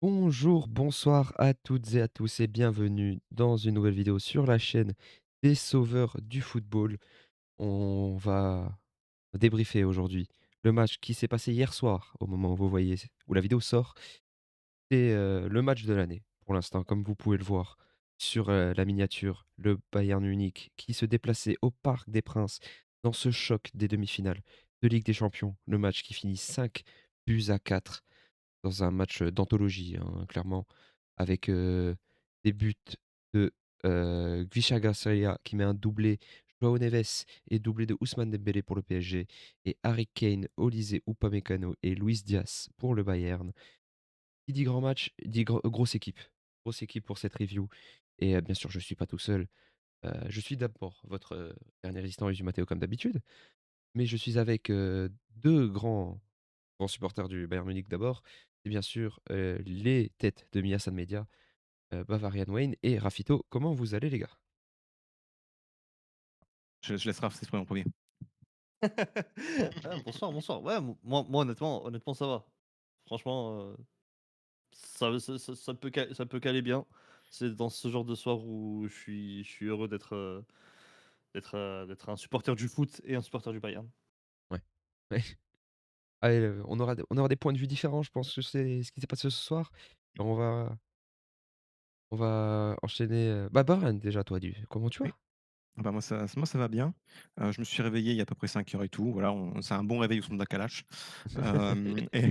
Bonjour, bonsoir à toutes et à tous et bienvenue dans une nouvelle vidéo sur la chaîne des sauveurs du football. On va débriefer aujourd'hui le match qui s'est passé hier soir au moment où vous voyez où la vidéo sort. C'est le match de l'année pour l'instant, comme vous pouvez le voir sur la miniature, le Bayern Munich qui se déplaçait au Parc des Princes dans ce choc des demi-finales de Ligue des Champions. Le match qui finit 5-4 dans un match, d'anthologie, hein, clairement, avec, des buts de, Gvicha Gaceria qui met un doublé, João Neves et doublé de Ousmane Dembélé pour le PSG et Harry Kane, Olise Upamecano et Luis Diaz pour le Bayern. Qui dit grand match, dit grosse équipe. Grosse équipe pour cette review et bien sûr, je suis pas tout seul. Je suis d'abord votre, dernier résistant Usu Mateo comme d'habitude, mais je suis avec, 2 grands supporters du Bayern Munich d'abord, c'est bien sûr, les têtes de Miasan Media, Bavarian Wayne et Rafito. Comment vous allez les gars? Je laisse Raph s'exprimer en premier. Ah, bonsoir, bonsoir. Ouais, moi honnêtement ça va. Franchement, ça peut caler bien. C'est dans ce genre de soir où je suis heureux d'être un supporter du foot et un supporter du Bayern. Ouais. Ouais. Allez, on aura des points de vue différents, je pense que c'est ce qui s'est passé ce soir. On va on va enchaîner, Bavarian déjà toi du comment tu Oui. vas? Bah, moi ça va bien. Je me suis réveillé il y a à peu près 5 heures et tout. Voilà, on c'est un bon réveil au son de la calache. Et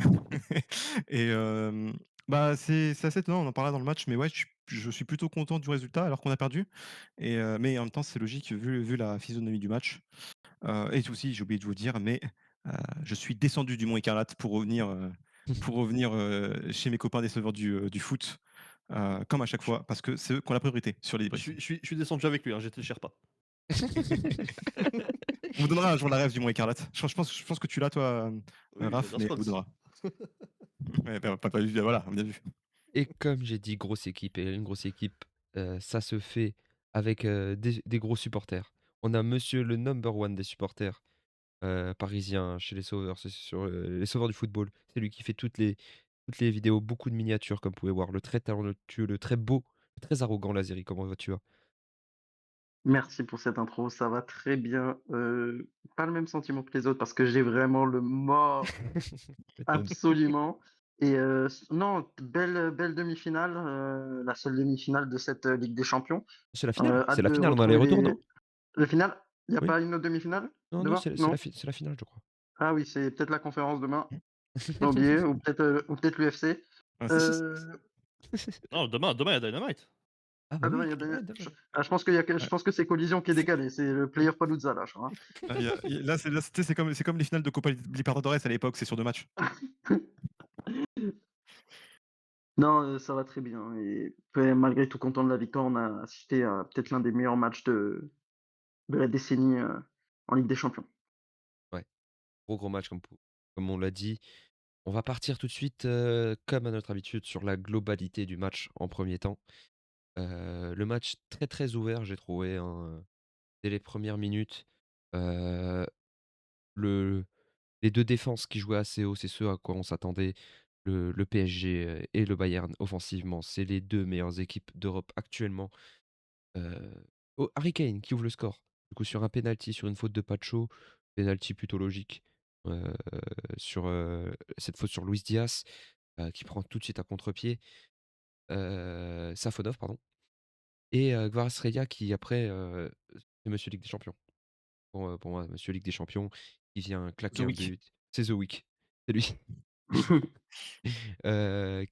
et bah, c'est assez étonnant, on en parlait dans le match, mais ouais, je suis plutôt content du résultat alors qu'on a perdu mais en même temps, c'est logique vu la physionomie du match. Et aussi, j'ai oublié de vous dire, mais heu, je suis descendu du Mont Écarlate pour revenir chez mes copains des sauveurs du foot, comme à chaque Je fois, parce que c'est eux qui ont la priorité sur les je débriefs. suis je suis je suis descendu avec lui, hein, j'étais le Sherpa. On vous donnera un jour la ref du Mont Écarlate. Je pense que tu l'as toi, Oui, Raph, j'adore mais on vous Scholz. donnera. Ouais, bah, pas vu, voilà, bien vu. Et comme j'ai dit grosse équipe et une grosse équipe, ça se fait avec, des gros supporters. On a monsieur le number one des supporters, parisien chez les Sauveurs, c'est sur, les Sauveurs du football. C'est lui qui fait toutes les vidéos, beaucoup de miniatures comme vous pouvez voir, le très talentueux, le très beau, le très arrogant Lazeri. Comment vas-tu? Merci pour cette intro, ça va très bien. Pas le même sentiment que les autres parce que j'ai vraiment le mort M'étonne. absolument et non, belle demi-finale, la seule demi-finale de cette, Ligue des Champions. C'est la finale? C'est Hâte la de finale, on a les retrouver retours, non? le final? Il y a Oui? pas une autre demi-finale Non, non, demain? c'est Non? c'est la finale, je crois. Ah oui, c'est peut-être la conférence demain, j'ai oublié ou peut-être l'UFC. Ah si, si, si. Heu, Non, demain il y a Dynamite. Ah bah ah demain oui, il y a des ouais, demain. je pense qu'il y a que je Ouais. pense que c'est Collision qui est décalé, c'est le Player Palooza là, je crois, Ah, là, tu sais, c'est comme les finales de Copa Libertadores à l'époque, c'est sur 2 matchs. hein. Non, ça va très bien et ouais, malgré tout content de la victoire, on a assisté à peut-être l'un des meilleurs matchs de la décennie, en Ligue des Champions. Ouais, gros match comme on l'a dit. On va partir tout de suite, comme à notre habitude, sur la globalité du match en premier temps. Le match très, très ouvert, j'ai trouvé, hein, dès les premières minutes. Heu, le les 2 défenses qui jouaient assez haut, c'est ce à quoi on s'attendait. Le PSG, et le Bayern offensivement, c'est les 2 meilleures équipes d'Europe actuellement. Heu, Harry Kane qui ouvre le score. Du coup sur un penalty, sur une faute de Pacho, penalty plutôt logique, heu, sur, cette faute sur Luis Diaz, qui prend tout de suite un contre-pied. Safonov pardon et Kvaratskhelia qui après, c'est monsieur Ligue des Champions. Pour moi, monsieur Ligue des Champions, il vient The claquer un Week. but. C'est The Week, c'est lui.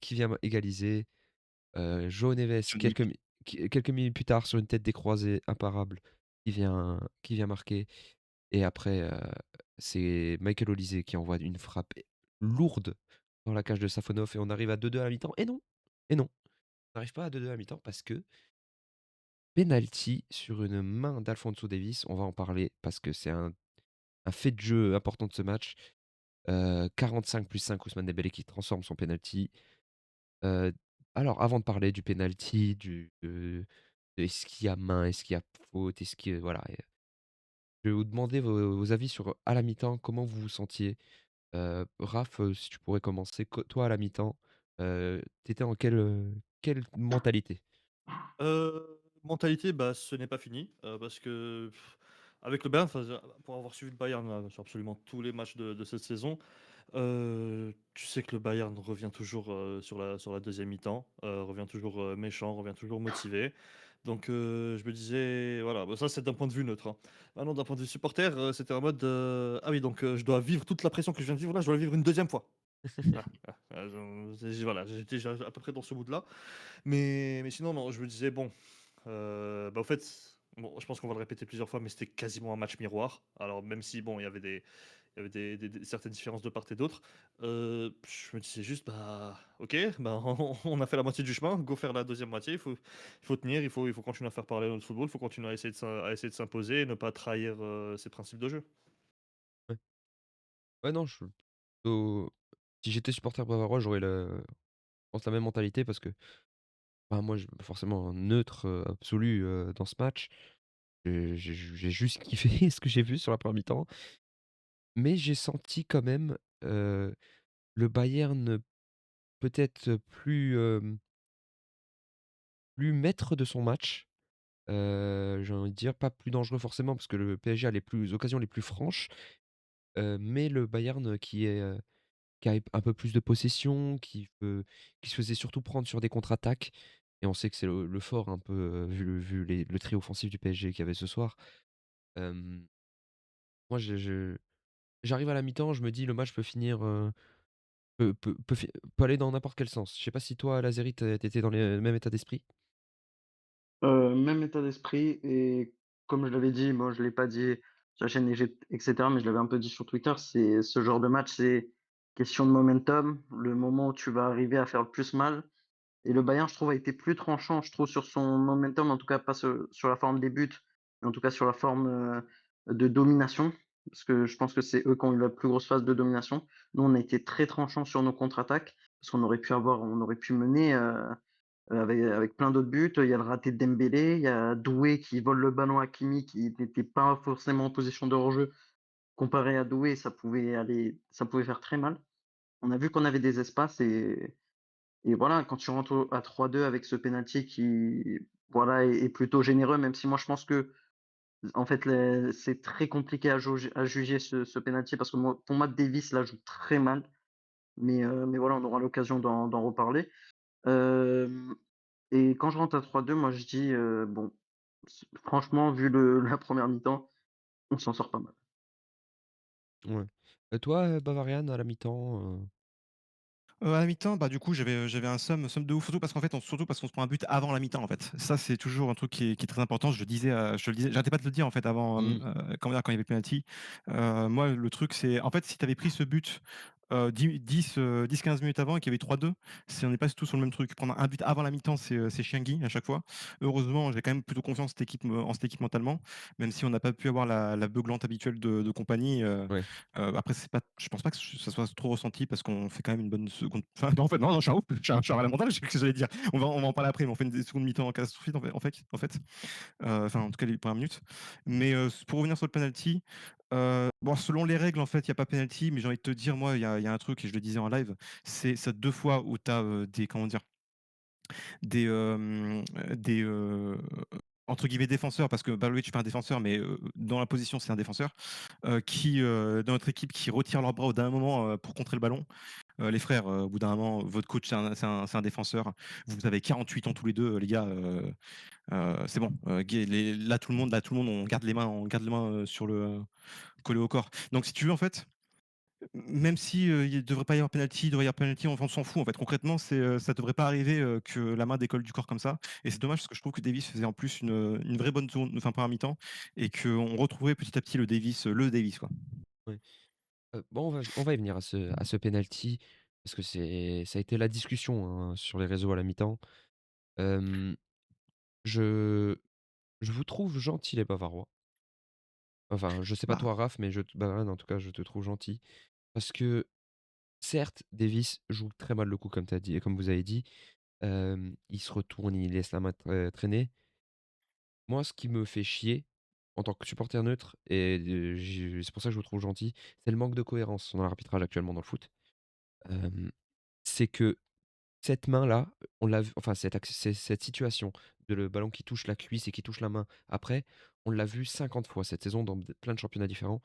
Qui vient égaliser. João Neves, John Wick. quelques minutes plus tard, sur une tête décroisée imparable, qui vient marquer et après, c'est Michael Olise qui envoie une frappe lourde dans la cage de Safonov et on arrive à 2-2 à la mi-temps et non, on n'arrive pas à 2-2 à la mi-temps parce que penalty sur une main d'Alphonso Davies. On va en parler parce que c'est un fait de jeu important de ce match. 45+5 Ousmane Dembélé qui transforme son penalty. Heu, alors avant de parler du penalty, de est-ce qu'il y a main, est-ce qu'il y a faute, est-ce que voilà, je vais vous demander vos avis sur, à la mi-temps, comment vous vous sentiez? Raph, si tu pourrais commencer, toi à la mi-temps, Tu en quelle mentalité? Mentalité, bah, ce n'est pas fini, parce que avec le Bayern, enfin, pour avoir suivi le Bayern, sur absolument tous les matchs de cette saison, tu sais que le Bayern revient toujours, sur la 2e mi-temps, revient toujours, méchant, revient toujours motivé. Donc je me disais voilà, bah, ça c'est d'un point de vue neutre, hein. Maintenant d'un point de vue supporter, c'était en mode, «Ah oui donc je dois vivre toute la pression que je viens de vivre là, je dois la vivre une deuxième fois». Ah, voilà, j'étais déjà à peu près dans ce mood-là. Mais sinon non, je me disais: «Bon, bah, au fait, bon, je pense qu'on va le répéter plusieurs fois, mais c'était quasiment un match miroir». Alors même si bon, il y avait des certaines différences de part et d'autre, je me disais juste: «Bah, OK, bah, on a fait la moitié du chemin, go faire la deuxième moitié. Il faut tenir, il faut continuer à faire parler notre football, il faut continuer à essayer de s'imposer et ne pas trahir, ses principes de jeu». Ouais. Ouais, non, je plutôt si j'étais supporter bavarois, j'aurais je pense la même mentalité parce que, bah, moi, je forcément neutre, absolu, dans ce match. J'ai juste kiffé ce que j'ai vu sur la première mi-temps, mais j'ai senti quand même, le Bayern peut-être plus maître de son match. J'ai envie de dire, pas plus dangereux forcément parce que le PSG a les occasions les plus franches, mais le Bayern, qui a un peu plus de possession, qui se faisait surtout prendre sur des contre-attaques et on sait que c'est le fort un peu, vu le trio offensif du PSG qu'il y avait ce soir. Hem, moi j'arrive à la mi-temps, je me dis: «Le match peut finir, peut aller dans n'importe quel sens». Je sais pas si toi, Lazeri, tu dans le même état d'esprit? Même état d'esprit et comme je l'avais dit, bon je l'ai pas dit sur la chaîne et cetera, mais je l'avais un peu dit sur Twitter, c'est ce genre de match, c'est question de momentum, le moment où tu vas arriver à faire le plus mal. Et le Bayern, je trouve, a été plus tranchant, je trouve, sur son momentum, en tout cas pas sur la forme des buts, mais en tout cas sur la forme, de domination. Parce que je pense que c'est eux qui ont eu la plus grosse phase de domination. Nous, on a été très tranchants sur nos contre-attaques, parce on aurait pu mener, avec plein d'autres buts. Il y a le raté de Dembélé, il y a Doué qui vole le ballon à Hakimi qui n'était pas forcément en position de hors-jeu. Comparé à Doué, ça pouvait faire très mal. On a vu qu'on avait des espaces et voilà, quand tu rentres à 3-2 avec ce penalty qui, voilà, est plutôt généreux, même si moi je pense qu'en fait, c'est très compliqué à juger ce penalty parce que moi, pour moi, Davis la joue très mal, mais voilà, on aura l'occasion d'en reparler. Hem Et quand je rentre à 3-2, moi je dis, bon, franchement, vu la première mi-temps, on s'en sort pas mal. Ouais. Toi, Bavarian, à la mi-temps, À la mi-temps, bah, du coup, j'avais un somme de ouf, surtout parce qu'on se prend un but avant la mi-temps, en fait. Ça, c'est toujours un truc qui est très important. Je le disais, j'arrêtais pas de le dire, en fait, avant, mmh, quand il y avait penalty. Moi, le truc, c'est en fait, si tu avais pris ce but, 10-15 minutes avant et qu'il y avait 3-2, c'est on n'est pas du tout sur le même truc. Prendre un but avant la mi-temps, c'est chiant à chaque fois. Heureusement, j'ai quand même plutôt confiance en cette équipe mentalement, même si on n'a pas pu avoir la beuglante habituelle de Compagnie. ouais. Après, je pense pas que ça soit trop ressenti parce qu'on fait quand même une bonne seconde. Enfin, non, en fait, non, non, je suis un ouf, je suis un malade mental, je sais ce que j'allais dire. On va en parler après, mais on fait une seconde mi-temps catastrophique, en fait. Enfin, en tout cas, les premières minutes. Mais pour revenir sur le penalty, bon, selon les règles, en fait, il n'y a pas penalty, mais j'ai envie de te dire, moi, il y a un truc, et je le disais en live, c'est ça 2 fois où tu as des, comment dire, des entre guillemets défenseurs, parce que Balovic n'est pas un défenseur, mais dans la position, c'est un défenseur, dans notre équipe, qui retirent leurs bras au dernier moment pour contrer le ballon. Les frères, au bout d'un moment, votre coach, c'est un défenseur. Vous avez 48 ans tous les deux, les gars. C'est bon. Là, tout le monde, on garde les mains sur collé au corps. Donc, si tu veux, en fait, même si il ne devrait pas y avoir penalty, il devrait y avoir penalty, on s'en fout. En fait, concrètement, ça devrait pas arriver que la main décolle du corps comme ça. Et c'est dommage parce que je trouve que Davis faisait en plus une vraie bonne seconde, enfin, première mi-temps, et qu'on retrouvait petit à petit le Davis, quoi. Ouais. Bon, on va y venir à ce penalty parce que ça a été la discussion, hein, sur les réseaux à la mi-temps. Hem, je je vous trouve gentil les Bavarois. Enfin, je sais pas Bah, toi Raph, mais Bavarian en tout cas, je te trouve gentil parce que certes, Davis joue très mal le coup comme tu as dit et comme vous avez dit. Il se retourne, il laisse la main traîner. Moi, ce qui me fait chier en tant que supporter neutre et c'est pour ça que je vous trouve gentil, c'est le manque de cohérence dans l'arbitrage actuellement dans le foot. Hem, c'est que cette main-là, on l'a vu enfin cette situation de le ballon qui touche la cuisse et qui touche la main après, on l'a vu 50 fois cette saison dans plein de championnats différents.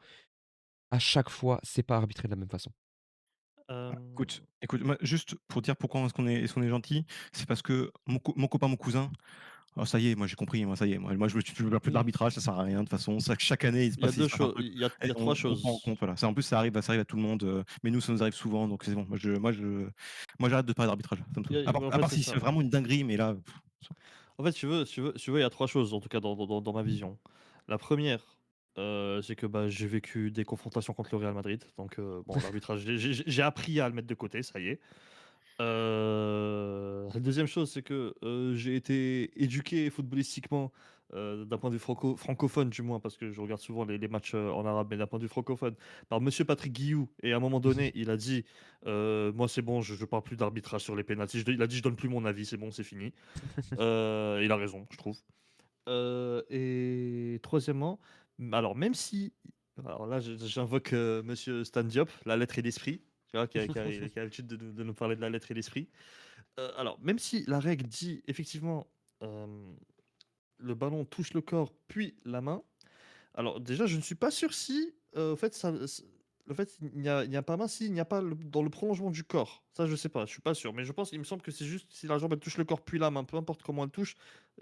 À chaque fois, c'est pas arbitré de la même façon. Hem, Écoute, moi, juste pour dire pourquoi est-ce qu'on est gentil, c'est parce que mon copain, mon cousin, oh ça y est, moi j'ai compris, moi ça y est, moi je veux plus mmh, d'arbitrage, ça sert à rien de toute façon. Ça chaque année il y a il 2 se passe un choses, truc il et y a 3 on prend en choses. compte, voilà. Ça en plus ça arrive à tout le monde, mais nous ça nous arrive souvent donc c'est bon. Moi j'arrête de parler d'arbitrage, ça me Il y saoule. a en À fait, part c'est si c'est ça. vraiment une dinguerie, mais là, En fait, il y a 3 choses, en tout cas dans ma vision. La première, c'est que, bah, j'ai vécu des confrontations contre le Real Madrid, donc bon, l'arbitrage, j'ai appris à le mettre de côté, ça y est. La 2e chose, c'est que, j'ai été éduqué footballistiquement, d'un point de vue francophone du moins, parce que je regarde souvent les matchs, en arabe, mais d'un point de vue francophone, par monsieur Patrick Guiou, et à un moment donné, il a dit: «Moi, c'est bon, je parle plus d'arbitrage sur les pénaltys». Il a dit: «Je donne plus mon avis, c'est bon, c'est fini». Il a raison, je trouve. Et troisièmement, alors même si, alors là, j'invoque, monsieur Stan Diop, la lettre et l'esprit, tu vois? Qui a l'habitude de nous parler de la lettre et l'esprit. Alors même si la règle dit effectivement, hem, le ballon touche le corps puis la main, alors déjà, je ne suis pas sûr si, au fait, ça le fait, il n'y a pas main s'il n'y a pas dans le prolongement du corps. Ça, je sais pas, je suis pas sûr, mais il me semble que c'est juste si la jambe, elle touche le corps puis la main, peu importe comment elle touche,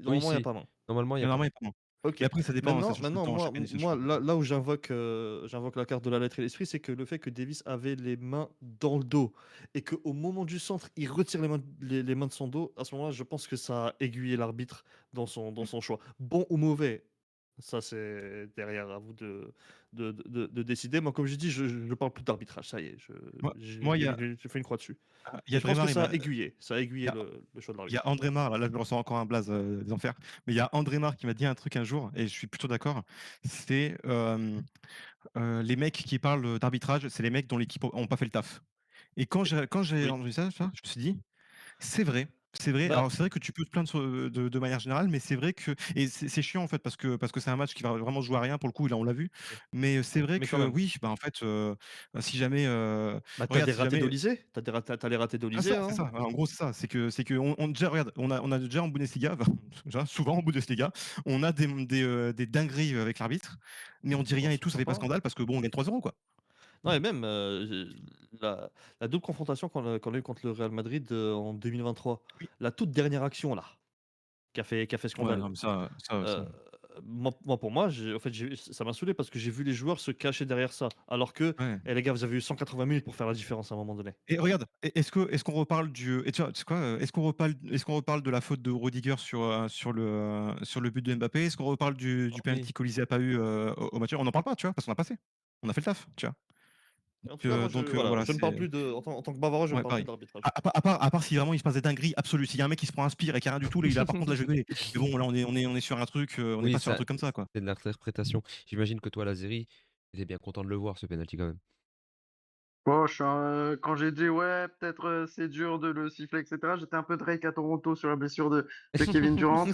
Oui, normalement, il y a si, pas main. normalement, il y a pas. normalement il y a pas. OK. Mais après ça dépend, ça change tout le Maintenant temps, moi chaque année ça moi change. là où j'invoque la carte de la lettre et l'esprit, c'est que le fait que Davis avait les mains dans le dos et qu'au moment du centre, il retire les mains de son dos, à ce moment-là, je pense que ça a aiguillé l'arbitre dans son choix. Bon ou mauvais, ça c'est derrière à vous de décider. Moi, comme j'ai dit, je parle plus d'arbitrage, ça y est, Moi moi j'ai fait une croix dessus. il y Mais a je pense que Dreymar, ça a il y aiguillé a le choix de il y a l'arbitre. André Marre, là je me ressens encore un blaze, des enfers, mais il y a André Marre qui m'a dit un truc un jour et je suis plutôt d'accord, c'est, les mecs qui parlent, d'arbitrage, c'est les mecs dont l'équipe ont pas fait le taf et quand j'ai Oui. entendu ça, je me suis dit: «C'est vrai, c'est vrai». Bah, Alors c'est vrai que tu peux te plaindre de manière générale, mais c'est vrai que et c'est chiant en fait parce que c'est un match qui va vraiment jouer à rien pour le coup, là on l'a vu, OK. mais c'est vrai Mais quand que même. oui, bah, en fait, si jamais, Bah, tu as regarde, des si ratés jamais d'Olysée, tu as les ratés d'Olysée, c'est hein. ça, en gros, c'est ça. C'est que on déjà regarde, on a déjà en Bundesliga, enfin, déjà souvent en Bundesliga, on a des dingueries avec l'arbitre, mais on dit Bah, rien et tout, ça fait pas sympa. scandale parce que bon, on gagne 3-0 quoi. Non et même, la double confrontation qu'on a eu contre le Real Madrid, en 2023, Oui. la toute dernière action là, qui a fait Ouais, scandale, non, mais ça heu, moi pour moi, en fait, ça m'a saoulé parce que j'ai vu les joueurs se cacher derrière ça. Alors que: ouais. «Eh les gars, vous avez eu 180 minutes pour faire la différence à un moment donné». Et regarde, est-ce qu'on reparle du et tu sais quoi? Est-ce qu'on reparle de la faute de Rudiger sur le but de Mbappé? Est-ce qu'on reparle du Oui. penalty qu'Olysée a pas eu, au match? On n'en parle pas, tu vois? Parce qu'on a passé. On a fait le taf, tu vois? En tout cas, moi, voilà, Voilà, je ne parle c'est plus en tant que Bavarois, je ne ouais, parle plus pareil. d'arbitrage. À part si vraiment il se passe des dingueries absolues, s'il y a un mec qui se prend un spire et qui a rien du tout, là, par contre, là, je vais gueuler. Mais bon, là, on est sur un truc, on n'est Oui, pas sur un ça truc comme ça, quoi. c'est de l'interprétation. J'imagine que toi, Lazeri, tu étais bien content de le voir ce penalty quand même? Bon, quand j'ai dit: «Ouais, peut-être, c'est dur de le siffler et cetera», j'étais un peu Drake à Toronto sur la blessure de Kevin Durant.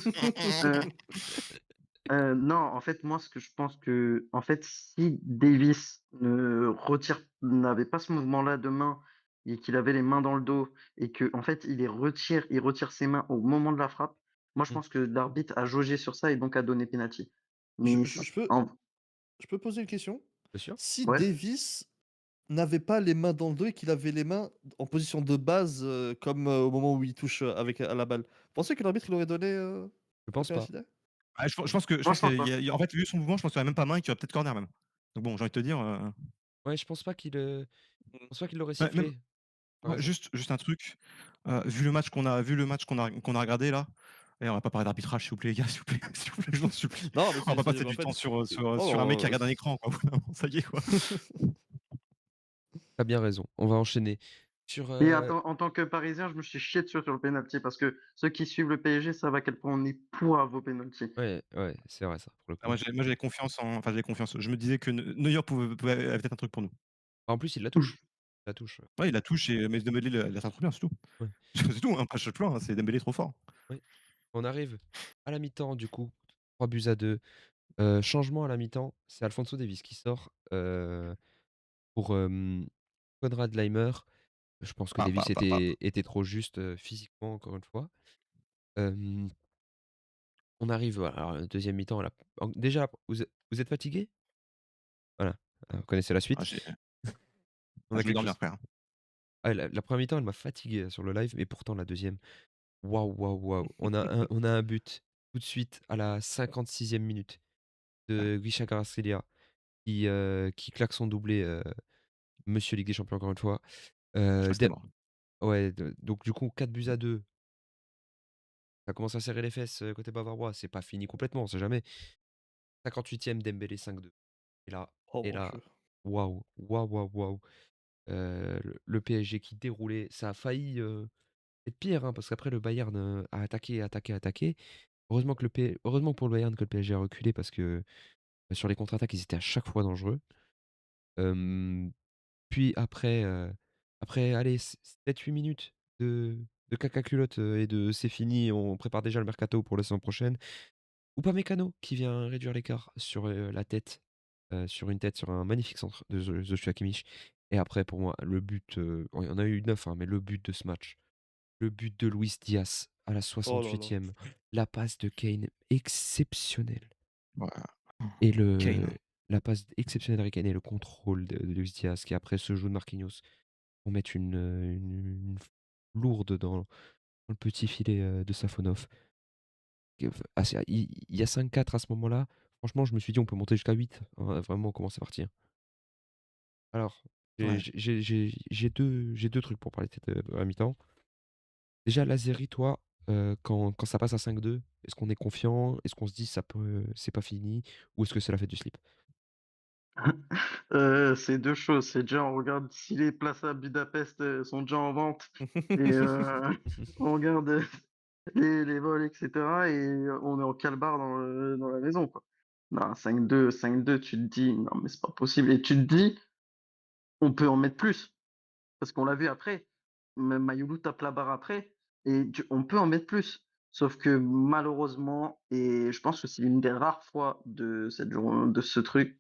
Heu non, en fait, moi, ce que je pense que, en fait, si Davis n'avait pas ce mouvement-là de main et qu'il avait les mains dans le dos et que en fait, il retire ses mains au moment de la frappe, moi, je Mmh. pense que l'arbitre a jaugé sur ça et donc a donné penalty. Je Mais je c je peux en je peux poser une question? Bien sûr. Si Ouais, Davis n'avait pas les mains dans le dos et qu'il avait les mains en position de base, comme, au moment où il touche, avec à la balle. Vous pensez que l'arbitre il aurait donné, Je le pense pas. penalty là? Ah, je moi, pense je qu'il pense pas. y a en fait, vu son mouvement, je pense qu'il y a même pas main et qu'il y aurait peut-être corner même. Donc bon, j'ai envie de te dire, Ouais, je Mmh. pense pas qu'il l'aurait ouais, même sifflé. Tu as ouais, raison. juste un truc, vu le match qu'on a regardé là, on va pas parler d'arbitrage s'il vous plaît les gars, s'il vous plaît, s'il vous plaît, je vous en supplie. Non, mais On va pas c'est passer en du fait, temps sur un mec qui non, regarde un écran quoi, au bout d'un moment, ça y est quoi. Tu as bien raison. On va enchaîner sur, Et en tant que Parisien, je me suis chié dessus sur le penalty parce que ceux qui suivent le PSG savent à quel point on est pourrave au penalty. ouais, ouais, c'est vrai ça, pour le Ah, coup. j'avais confiance j'avais confiance. Je me disais que Neuer avait peut-être un truc pour nous. En plus, il la touche. Il la touche, Ouais, il la touche mais Dembélé la tape trop bien, c'est tout. ouais, C'est tout, hein, pas je plein, hein, c'est Dembélé trop fort. ouais. On arrive à la mi-temps du coup, 3-2. Changement à la mi-temps, c'est Alphonso Davies qui sort, pour, Konrad Laimer. Je pense que Pam, Davis pam, pam, pam. était trop juste, physiquement encore une fois. Hem, on arrive, alors, 2e mi-temps, là, déjà, vous êtes fatigués? Voilà, vous connaissez la Ah suite. j'ai On ah a je vais quelque dormir chose. frère. Ah, la 1re mi-temps, elle m'a fatigué, sur le live, mais pourtant la deuxième, waouh, waouh, waouh! On a un but tout de suite à la 56e minute Ouais, de Guicha Kvaratskhelia qui claque son doublé, monsieur Ligue des Champions encore une fois. je crois que c'était Der mort. Ouais, donc du coup 4-2, ça commence à serrer les fesses, côté bavarois. C'est pas fini complètement, on sait jamais. 58e, Dembélé 5-2 et là Oh et mon là, Dieu. waouh, waouh, waouh, waouh! Le PSG qui déroulait, ça a failli, être pire, hein, parce qu'après le Bayern, a attaqué, attaqué, attaqué. Heureusement pour le Bayern que le PSG a reculé parce que, sur les contre-attaques, ils étaient à chaque fois dangereux. Hem, Puis après allez, 7-8 minutes de caca culotte, et de c'est fini, on prépare déjà le mercato pour la saison prochaine. Upamecano qui vient réduire l'écart sur, la tête, sur une tête, sur un magnifique centre de Joshua Kimmich. Et après pour moi le but, il y en a eu 9, hein, mais le but de ce match, le but de Luis Diaz à la Oh là là. 68e, la passe de Kane exceptionnelle Ouais. et Kane. la passe exceptionnelle d'Harry Kane et le contrôle de Luis Diaz qui après se joue de Marquinhos pour mettre une lourde dans le petit filet, de Safonov. Il y a 5-4 à ce moment-là. Franchement, je me suis dit: «On peut monter jusqu'à 8». Vraiment, on commence à partir. Alors, Ouais. j'ai 2 trucs pour parler de cette, première mi-temps. Déjà, Lazeri, toi, quand ça passe à 5-2, est-ce qu'on est confiant? Est-ce qu'on se dit: «Ça peut c'est pas fini» ou est-ce que c'est la fête du slip? C'est 2 choses. C'est déjà on regarde si les places à Budapest, sont déjà en vente et on regarde, les vols et cetera et on est en calbar dans la maison, quoi. Non, 5-2, tu te dis: «Non, mais c'est pas possible» et tu te dis: «On peut en mettre plus». Parce qu'on l'a vu après, même Mayoulou tape la barre après et tu on peut en mettre plus. Sauf que malheureusement et je pense que c'est une des rares fois de ce truc,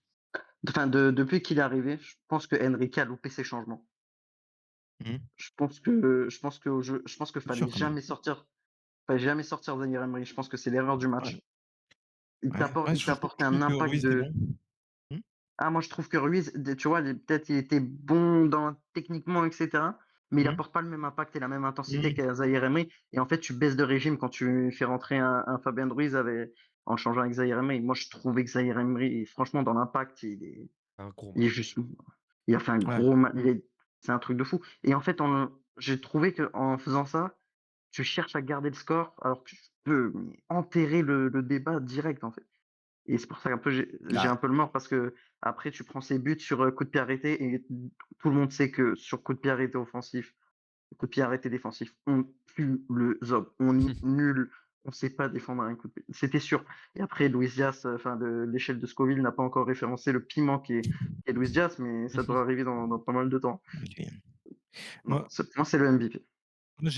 enfin depuis qu'il est arrivé, je pense que Enrique a loupé ses changements. Mmh. Je pense que Bien sûr quand même. fallait jamais sortir Zaïre Emery. Je pense que c'est l'erreur du Ouais, match. ouais, ouais, Il je t'apporte trouve un que impact Ruiz était bon. de Mmh. ah moi je trouve que Ruiz, tu vois, il était bon techniquement et cetera, mais il Mmh. apporte pas le même impact et la même intensité Mmh. qu'un Zahir Emery et en fait tu baisses de régime quand tu fais rentrer un Fabien Ruiz en le changeant avec Zahir Emery. Moi je trouvais que Zahir Emery, franchement dans l'impact, Un gros il est match. juste il a fait un Ouais. gros ma il est c'est un truc de fou et en fait j'ai trouvé qu'en faisant ça, tu cherches à garder le score alors que tu peux enterrer le débat direct en fait. Et c'est pour ça qu'un peu j'ai Ah, un peu le mort parce qu'après tu prends ses buts sur, coup de pied arrêté et tout le monde sait que sur coup de pied arrêté offensif, coup de pied arrêté défensif, on tue le zob. On est nul, on sait pas défendre un coup de pied. C'était sûr et après Luis Diaz, enfin l'échelle de Scoville n'a pas encore référencé le piment qui est Luis Diaz, mais ça devrait arriver dans pas mal de temps. OK. Non, Moi pour moi c'est le MVP. moi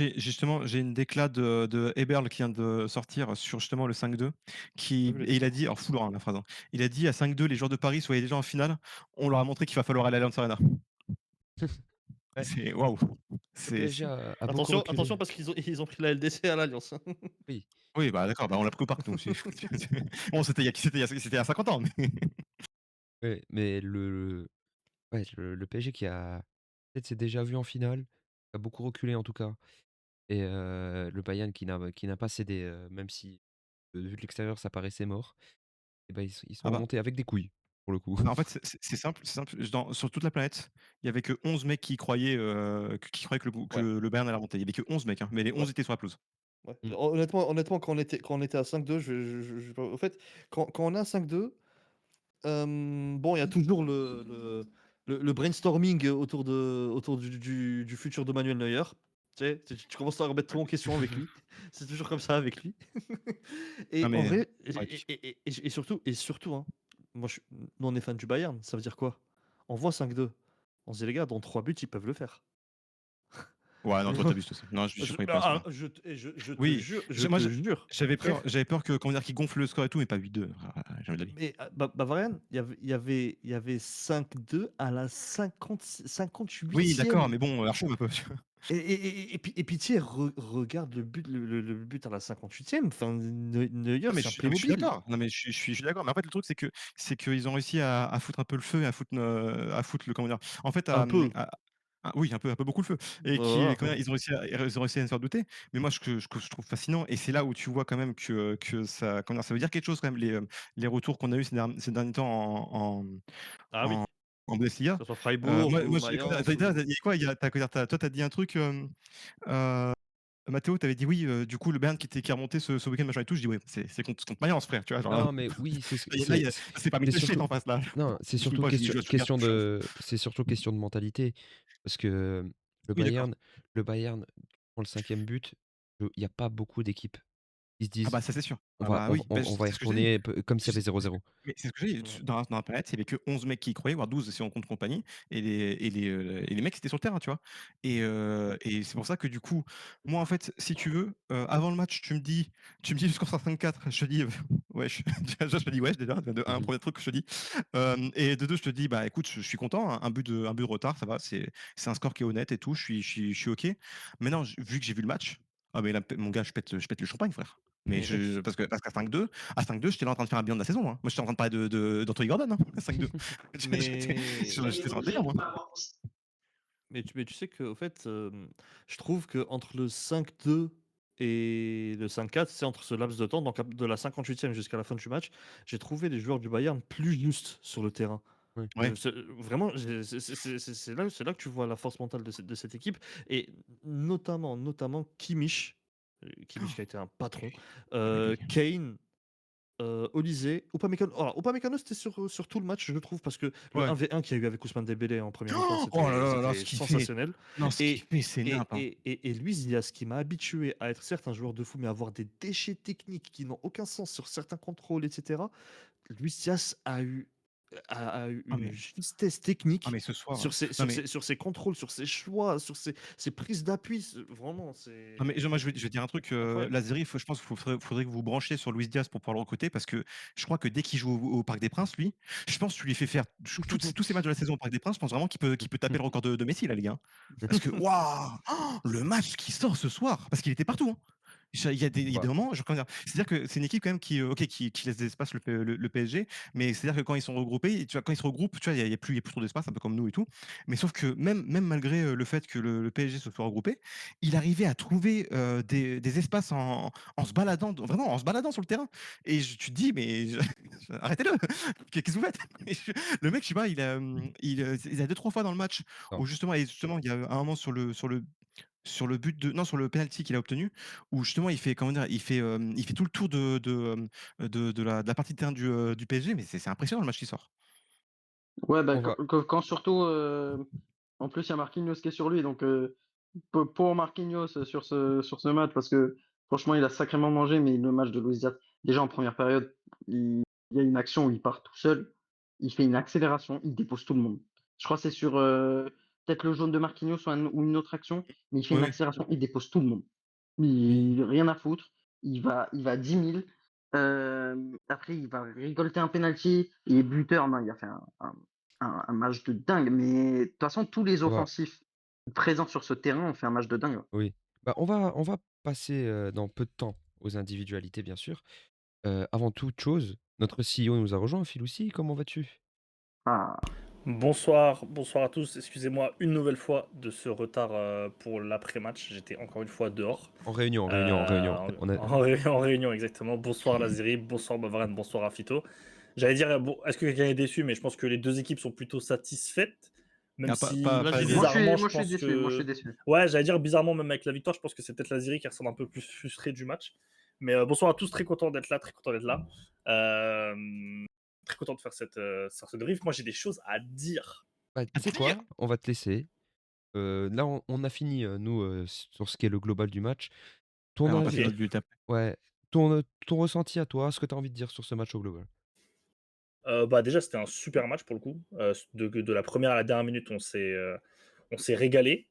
j'ai une déclat de Eberl qui vient de sortir sur justement le 5-2 J'ai qui vu les et il a titres. dit alors full hein, la phrase, hein. Il a dit: «À 5-2, les joueurs de Paris soient déjà en finale, on leur a montré qu'il va falloir aller à l'Allianz Arena». Ouais, C'est waouh! le C'est PSG a beaucoup Attention, reculé. attention parce qu'ils ont pris la LDC à l'Alliance, hein. Oui, oui, bah, d'accord, bah, on l'a pris au parc nous aussi. Bon, c'était il y a 50 ans, mais ouais, mais le PSG qui a peut-être s'est déjà vu en finale, a beaucoup reculé en tout cas et le Bayern qui n'a pas cédé, même si, vu de l'extérieur ça paraissait mort et ben ils sont ah bah remontés avec des couilles, pour le coup. bah, en fait, c'est simple. Dans sur toute la planète, il y avait que 11 mecs qui croyaient que Ouais, le Bayern allait remonter. Il y avait que 11 mecs, hein, mais les ouais, 11 étaient sur la pelouse. ouais. Mmh. Honnêtement, quand on était à 5-2, au fait, quand on est à 5-2, bon, il y a toujours le brainstorming autour du futur de Manuel Neuer. Tu sais, tu commences à remettre tout en question avec lui. C'est toujours comme ça avec lui. Non, Et en mais vrai ouais. et surtout, hein, moi nous on est fan du Bayern, ça veut dire quoi? On voit 5-2, on se dit: «Les gars, dans 3 buts, ils peuvent le faire». Ouais, non, toi, tu abuses aussi. Non, je suis sûr Je qu'on est pas à ce ah, point-là. je te Oui, jure, je je moi, te je jure, frère. j'avais peur que comment dire? Qu'ils gonflent le score et tout, mais pas 8-2. Jamais de la vie. Mais Bavarian, il y avait 5-2 à la 58e. Oui, d'accord, mais bon, Archon un peu. Et puis tu sais, regarde le but à la 58e, enfin, Neuer, Non, mais c'est un je suis Playmobil. d'accord. Non, mais je suis d'accord. Mais en fait, le truc, c'est qu'ils ont réussi à foutre un peu le feu et à foutre le comment dire? En fait, Un peu. oui, un peu beaucoup le feu et qui Voilà. comment dire? Ils ont réussi à nous faire douter. Mais moi, ce que je trouve fascinant et c'est là où tu vois quand même que ça comment dire? Ça veut dire quelque chose quand même les retours qu'on a eu ces derniers temps Ah oui, en en Bundesliga. que ce soit Freiburg Moi ou j'ai comment dire? Mayence ou Tu dit quoi? Il y a tu as toi, tu as dit un truc, heu Mathéo, tu avais dit oui, du coup, le Bayern qui est remonté ce week-end, machin et tout. Je dis: «Ouais, c'est contre Mayence, frère», tu vois? Genre là, Non, mais oui, c'est ce là, il y a c'est pas c'est Mittelstedt surtout en face, là. non, c'est Je me surtout pas, je question joue à Stuttgart, quelque chose. c'est surtout question de mentalité. Parce que le Oui, d'accord. Bayern le Bayern prend le 5e but, il y a pas beaucoup d'équipes qui se Ah disent: bah, ça, c'est sûr. «On Ah va bah, on oui, bah, on va y c'est ce que j'ai dit. retourner comme s'il y avait C'est ce que 0-0». mais c'est ce que j'ai dit. ouais. Dans la planète, il y avait que 11 mecs qui y croyaient, voire 12 si on compte compagnie et les mecs, c'était sur le terrain, tu vois? Et c'est pour ça que du coup, moi, en fait, si tu veux, avant le match, tu me dis: «Le score sera 5-4». Je te dis: «Wesh». Déjà, je te dis: «Wesh» déjà, de Mmh 1, mh. 1 truc que je te dis. Et de 2, je te dis: «Bah, écoute, je suis content, hein, un but de retard, ça va, c'est un score qui est honnête et tout, je suis OK». Maintenant, vu que j'ai vu le match, ah mais là, mon gars, je pète le champagne, frère. Mais Mais parce qu'à 5-2, j'étais là en train de faire un bilan de la saison, hein. Moi, j'étais en train de parler d'Anthony Gordon, hein, à 5-2. J'étais sur un délire, moi. mais tu sais qu'au fait, je trouve qu'entre le 5-2 et le 5-4, c'est entre ce laps de temps, donc de la 58e jusqu'à la fin du match, j'ai trouvé les joueurs du Bayern plus justes sur le terrain. Ouais. Ouais. Vraiment, c'est là que tu vois la force mentale de cette équipe et notamment Kimmich, Kimmich qui a été un patron, Ah mais oui. Kane, Olysée, Upamecano. Alors Upamecano, c'était sur tout le match, je trouve, parce que le Ouais. 1v1 qu'il y a eu avec Ousmane Dembélé en première mi-temps, Oh là c'était là là là, c'était ce qu'il fait! sensationnel Non, ce qu'il et fait, c'est et nappe, hein. et et et Luis Diaz, qui m'a habitué à être certes un joueur de fou, mais à avoir des déchets techniques qui n'ont aucun sens sur certains contrôles et cetera. Luis Diaz a eu Ah une mais justesse ah technique mais ce soir, sur ses non sur mais ses sur ses contrôles, sur ses choix, sur ses prises d'appui, vraiment, non mais moi je vais dire un truc, incroyable. Lazeri, je pense qu'il faudrait que vous vous branchiez sur Luis Diaz pour pouvoir le recruter parce que je crois que dès qu'il joue au Parc des Princes, lui, je pense que tu lui fais faire tous ces matchs de la saison au Parc des Princes, je pense vraiment qu'il peut taper le record de Messi là, les gars, hein. Parce que waouh! Le match qui sort ce soir, parce qu'il était partout, hein. Il y a des Bah, moments, je comment dire? C'est-à-dire que c'est une équipe quand même qui, OK, qui laisse des espaces le PSG, mais c'est-à-dire que quand ils sont regroupés, tu vois, quand ils se regroupent, tu vois, il y a plus trop d'espace, un peu comme nous et tout. Mais sauf que même malgré, le fait que le PSG se soit regroupé, il arrivait à trouver, des espaces en se baladant, vraiment en se baladant sur le terrain et tu te dis: «Mais arrêtez-le! Qu'est-ce que vous faites?» Et le mec, je sais pas, il a 2-3 fois dans le match non, où justement, il y a un moment sur le but de non, sur le penalty qu'il a obtenu, où justement il fait comment dire? Il fait tout le tour de la partie de terrain du PSG, mais c'est impressionnant le match qui sort. Ouais, bah, on quand va quand quand surtout, en plus, il y a Marquinhos qui est sur lui, donc pour Marquinhos, sur ce match, parce que franchement, il a sacrément mangé, mais le match de Luis Diaz, déjà en première période, il y a une action où il part tout seul, il fait une accélération, il dépose tout le monde. Je crois que c'est sur, peut-être le jaune de Marquinhos ou une autre action, mais il fait Oui, une oui. accélération, il dépose tout le monde. mais Rien à foutre, il va 10 000, après il va récolter un penalty, il est buteur, non, il a fait un match de dingue, mais de toute façon tous les on va offensifs présents sur ce terrain ont fait un match de dingue. oui. Bah, on va passer, dans peu de temps aux individualités, bien sûr. Avant toute chose, notre CEO nous a rejoint, Filoussi, comment vas-tu? Ah, Bonsoir, bonsoir à tous. Excusez-moi une nouvelle fois de ce retard pour l'après-match. J'étais encore une fois dehors. En réunion, en réunion, en réunion. On a En réunion, exactement. Bonsoir Lazeri, bonsoir Bavaren, bonsoir Afito. J'allais dire, bon, est-ce que quelqu'un est déçu? Mais je pense que les deux équipes sont plutôt satisfaites. Même Ah, pas si, pas Là, pas j'ai moi je déçu. suis bizarrement, moi je je suis pense déçu, moi je suis que. déçu. Ouais, j'allais dire, bizarrement, même avec la victoire, je pense que c'est peut-être Lazeri qui ressemble un peu plus frustré du match. Mais bonsoir à tous, très content d'être là, très content d'être là. Très content de faire ce brief. Moi, j'ai des choses à dire. bah, tu à sais dire! quoi? On va te laisser. Là, on a fini, nous, sur ce qui est le global du match. Ouais, Ton on va passer avis à Ok. notre but après. ouais, ton ressenti à toi, ce que tu as envie de dire sur ce match au global? Bah, déjà, c'était un super match pour le coup. De la première à la dernière minute, on s'est régalé.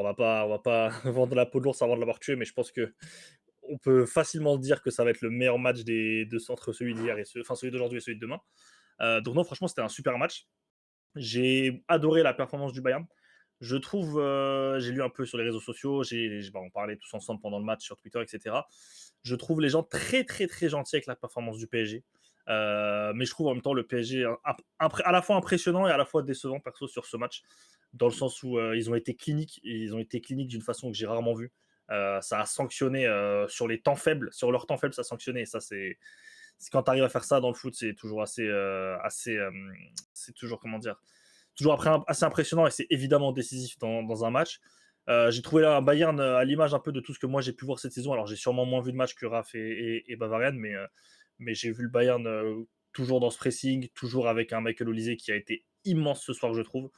On va pas vendre la peau de l'ours avant de l'avoir tué, mais je pense que on peut facilement dire que ça va être le meilleur match entre celui d'hier et celui d'aujourd'hui et celui de demain. Donc non, franchement, c'était un super match. J'ai adoré la performance du Bayern. Je trouve, j'ai lu un peu sur les réseaux sociaux, on parlait tous ensemble pendant le match sur Twitter, etc. Je trouve les gens très, très, très gentils avec la performance du PSG. Mais je trouve en même temps le PSG à la fois impressionnant et à la fois décevant perso sur ce match, dans le sens où ils ont été cliniques d'une façon que j'ai rarement vue. Ça a sanctionné sur les temps faibles, sur leurs temps faibles, ça a sanctionné. Et ça, quand tu arrives à faire ça dans le foot, c'est toujours c'est toujours, comment dire, toujours après assez impressionnant et c'est évidemment décisif dans un match. J'ai trouvé là un Bayern à l'image un peu de tout ce que moi j'ai pu voir cette saison. Alors j'ai sûrement moins vu de matchs que Raph et Bavarian, mais j'ai vu le Bayern toujours dans ce pressing, toujours avec un Michael Olise qui a été immense ce soir, je trouve.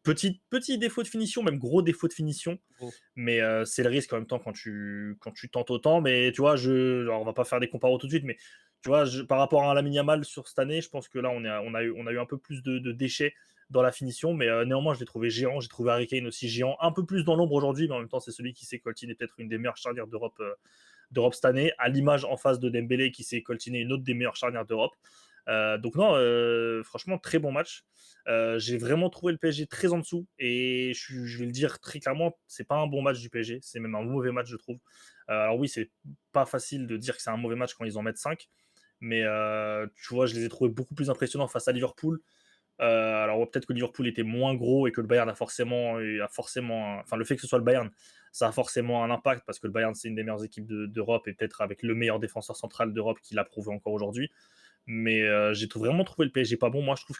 Petit défaut de finition, même gros défaut de finition, Gros. mais c'est le risque en même temps quand tu tentes autant. Mais tu vois, alors, on va pas faire des comparos tout de suite, mais tu vois, par rapport à Lamine Yamal sur cette année, je pense que là, on a eu un peu plus de déchets dans la finition, mais néanmoins, je l'ai trouvé géant. J'ai trouvé Harry Kane aussi géant, un peu plus dans l'ombre aujourd'hui, mais en même temps, c'est celui qui s'est coltiné peut-être une des meilleures charnières d'Europe cette année, à l'image en face de Dembélé qui s'est coltiné une autre des meilleures charnières d'Europe. Donc non, franchement, très bon match. J'ai vraiment trouvé le PSG très en dessous et je vais le dire très clairement, c'est pas un bon match du PSG, c'est même un mauvais match, je trouve. Alors oui, c'est pas facile de dire que c'est un mauvais match quand ils en mettent 5, mais tu vois, je les ai trouvés beaucoup plus impressionnants face à Liverpool. Alors peut-être que Liverpool était moins gros et que le Bayern enfin le fait que ce soit le Bayern, ça a forcément un impact parce que le Bayern c'est une des meilleures équipes d'Europe et peut-être avec le meilleur défenseur central d'Europe qui l'a prouvé encore aujourd'hui. Mais vraiment trouvé le PSG pas bon. Moi je trouve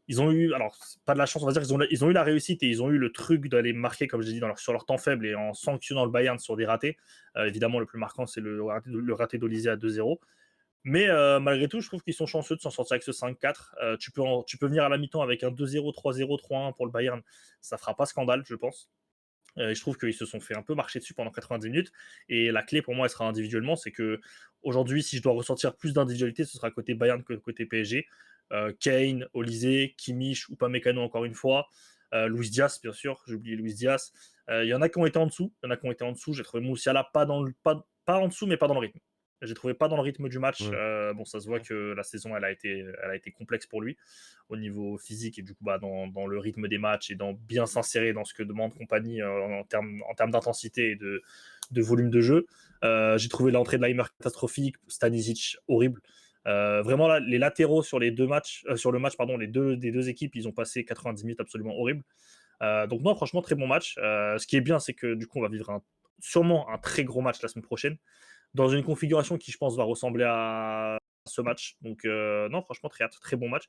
ils ont eu, alors pas de la chance, on va dire, ils ont eu la réussite et ils ont eu le truc d'aller marquer, comme j'ai dit, sur leur temps faible et en sanctionnant le Bayern sur des ratés. Évidemment, le plus marquant, c'est le raté d'Olysée à 2-0. Mais malgré tout, je trouve qu'ils sont chanceux de s'en sortir avec ce 5-4. Tu peux venir à la mi-temps avec un 2-0, 3-0, 3-1 pour le Bayern. Ça fera pas scandale, je pense. Je trouve qu'ils se sont fait un peu marcher dessus pendant 90 minutes. Et la clé pour moi, elle sera individuellement. C'est que aujourd'hui, si je dois ressentir plus d'individualité, ce sera côté Bayern que côté PSG. Kane, Olysée, Kimmich, Upamecano encore une fois. Luis Diaz, bien sûr. J'ai oublié Luis Diaz. Il y en a qui ont été en dessous. Il y en a qui ont été en dessous. J'ai trouvé Moussiala pas en dessous, mais pas dans le rythme. J'ai trouvé pas dans le rythme du match. Ouais. Bon, ça se voit que la saison, elle a été complexe pour lui au niveau physique et du coup dans le rythme des matchs et dans bien s'insérer dans ce que demande compagnie en termes d'intensité et de volume de jeu. J'ai trouvé l'entrée de Leimer catastrophique, Stanisic horrible. Vraiment là, les latéraux sur les deux matchs, sur le match pardon, des deux équipes, ils ont passé 90 minutes absolument horribles. Donc non, franchement très bon match. Ce qui est bien, c'est que du coup on va vivre sûrement un très gros match la semaine prochaine dans une configuration qui je pense va ressembler à ce match. Donc non, franchement très hâte, très bon match.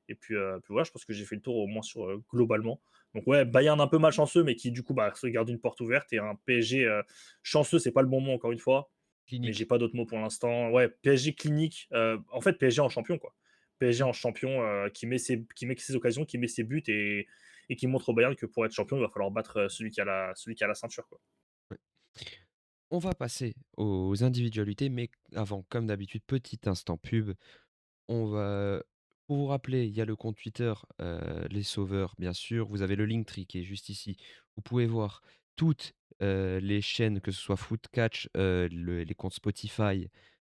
Et puis voilà, je pense que j'ai fait le tour au moins sur globalement. Donc ouais, Bayern un peu malchanceux, mais qui du coup se garde une porte ouverte et un PSG chanceux, c'est pas le bon mot encore une fois, mais j'ai Clinique. pas d'autres mots pour l'instant. Ouais, PSG clinique. En fait, PSG en champion quoi. PSG Mmh. en champion qui met ses occasions, qui met ses buts et qui montre au Bayern que pour être champion, il va falloir battre celui qui a la ceinture quoi. Ouais. On va passer aux individualités, mais avant, comme d'habitude, petit instant pub. On va Pour vous rappeler, il y a le compte Twitter, Les Sauveurs, bien sûr. Vous avez le Linktree qui est juste ici. Vous pouvez voir toutes, les chaînes, que ce soit Footcatch, les comptes Spotify,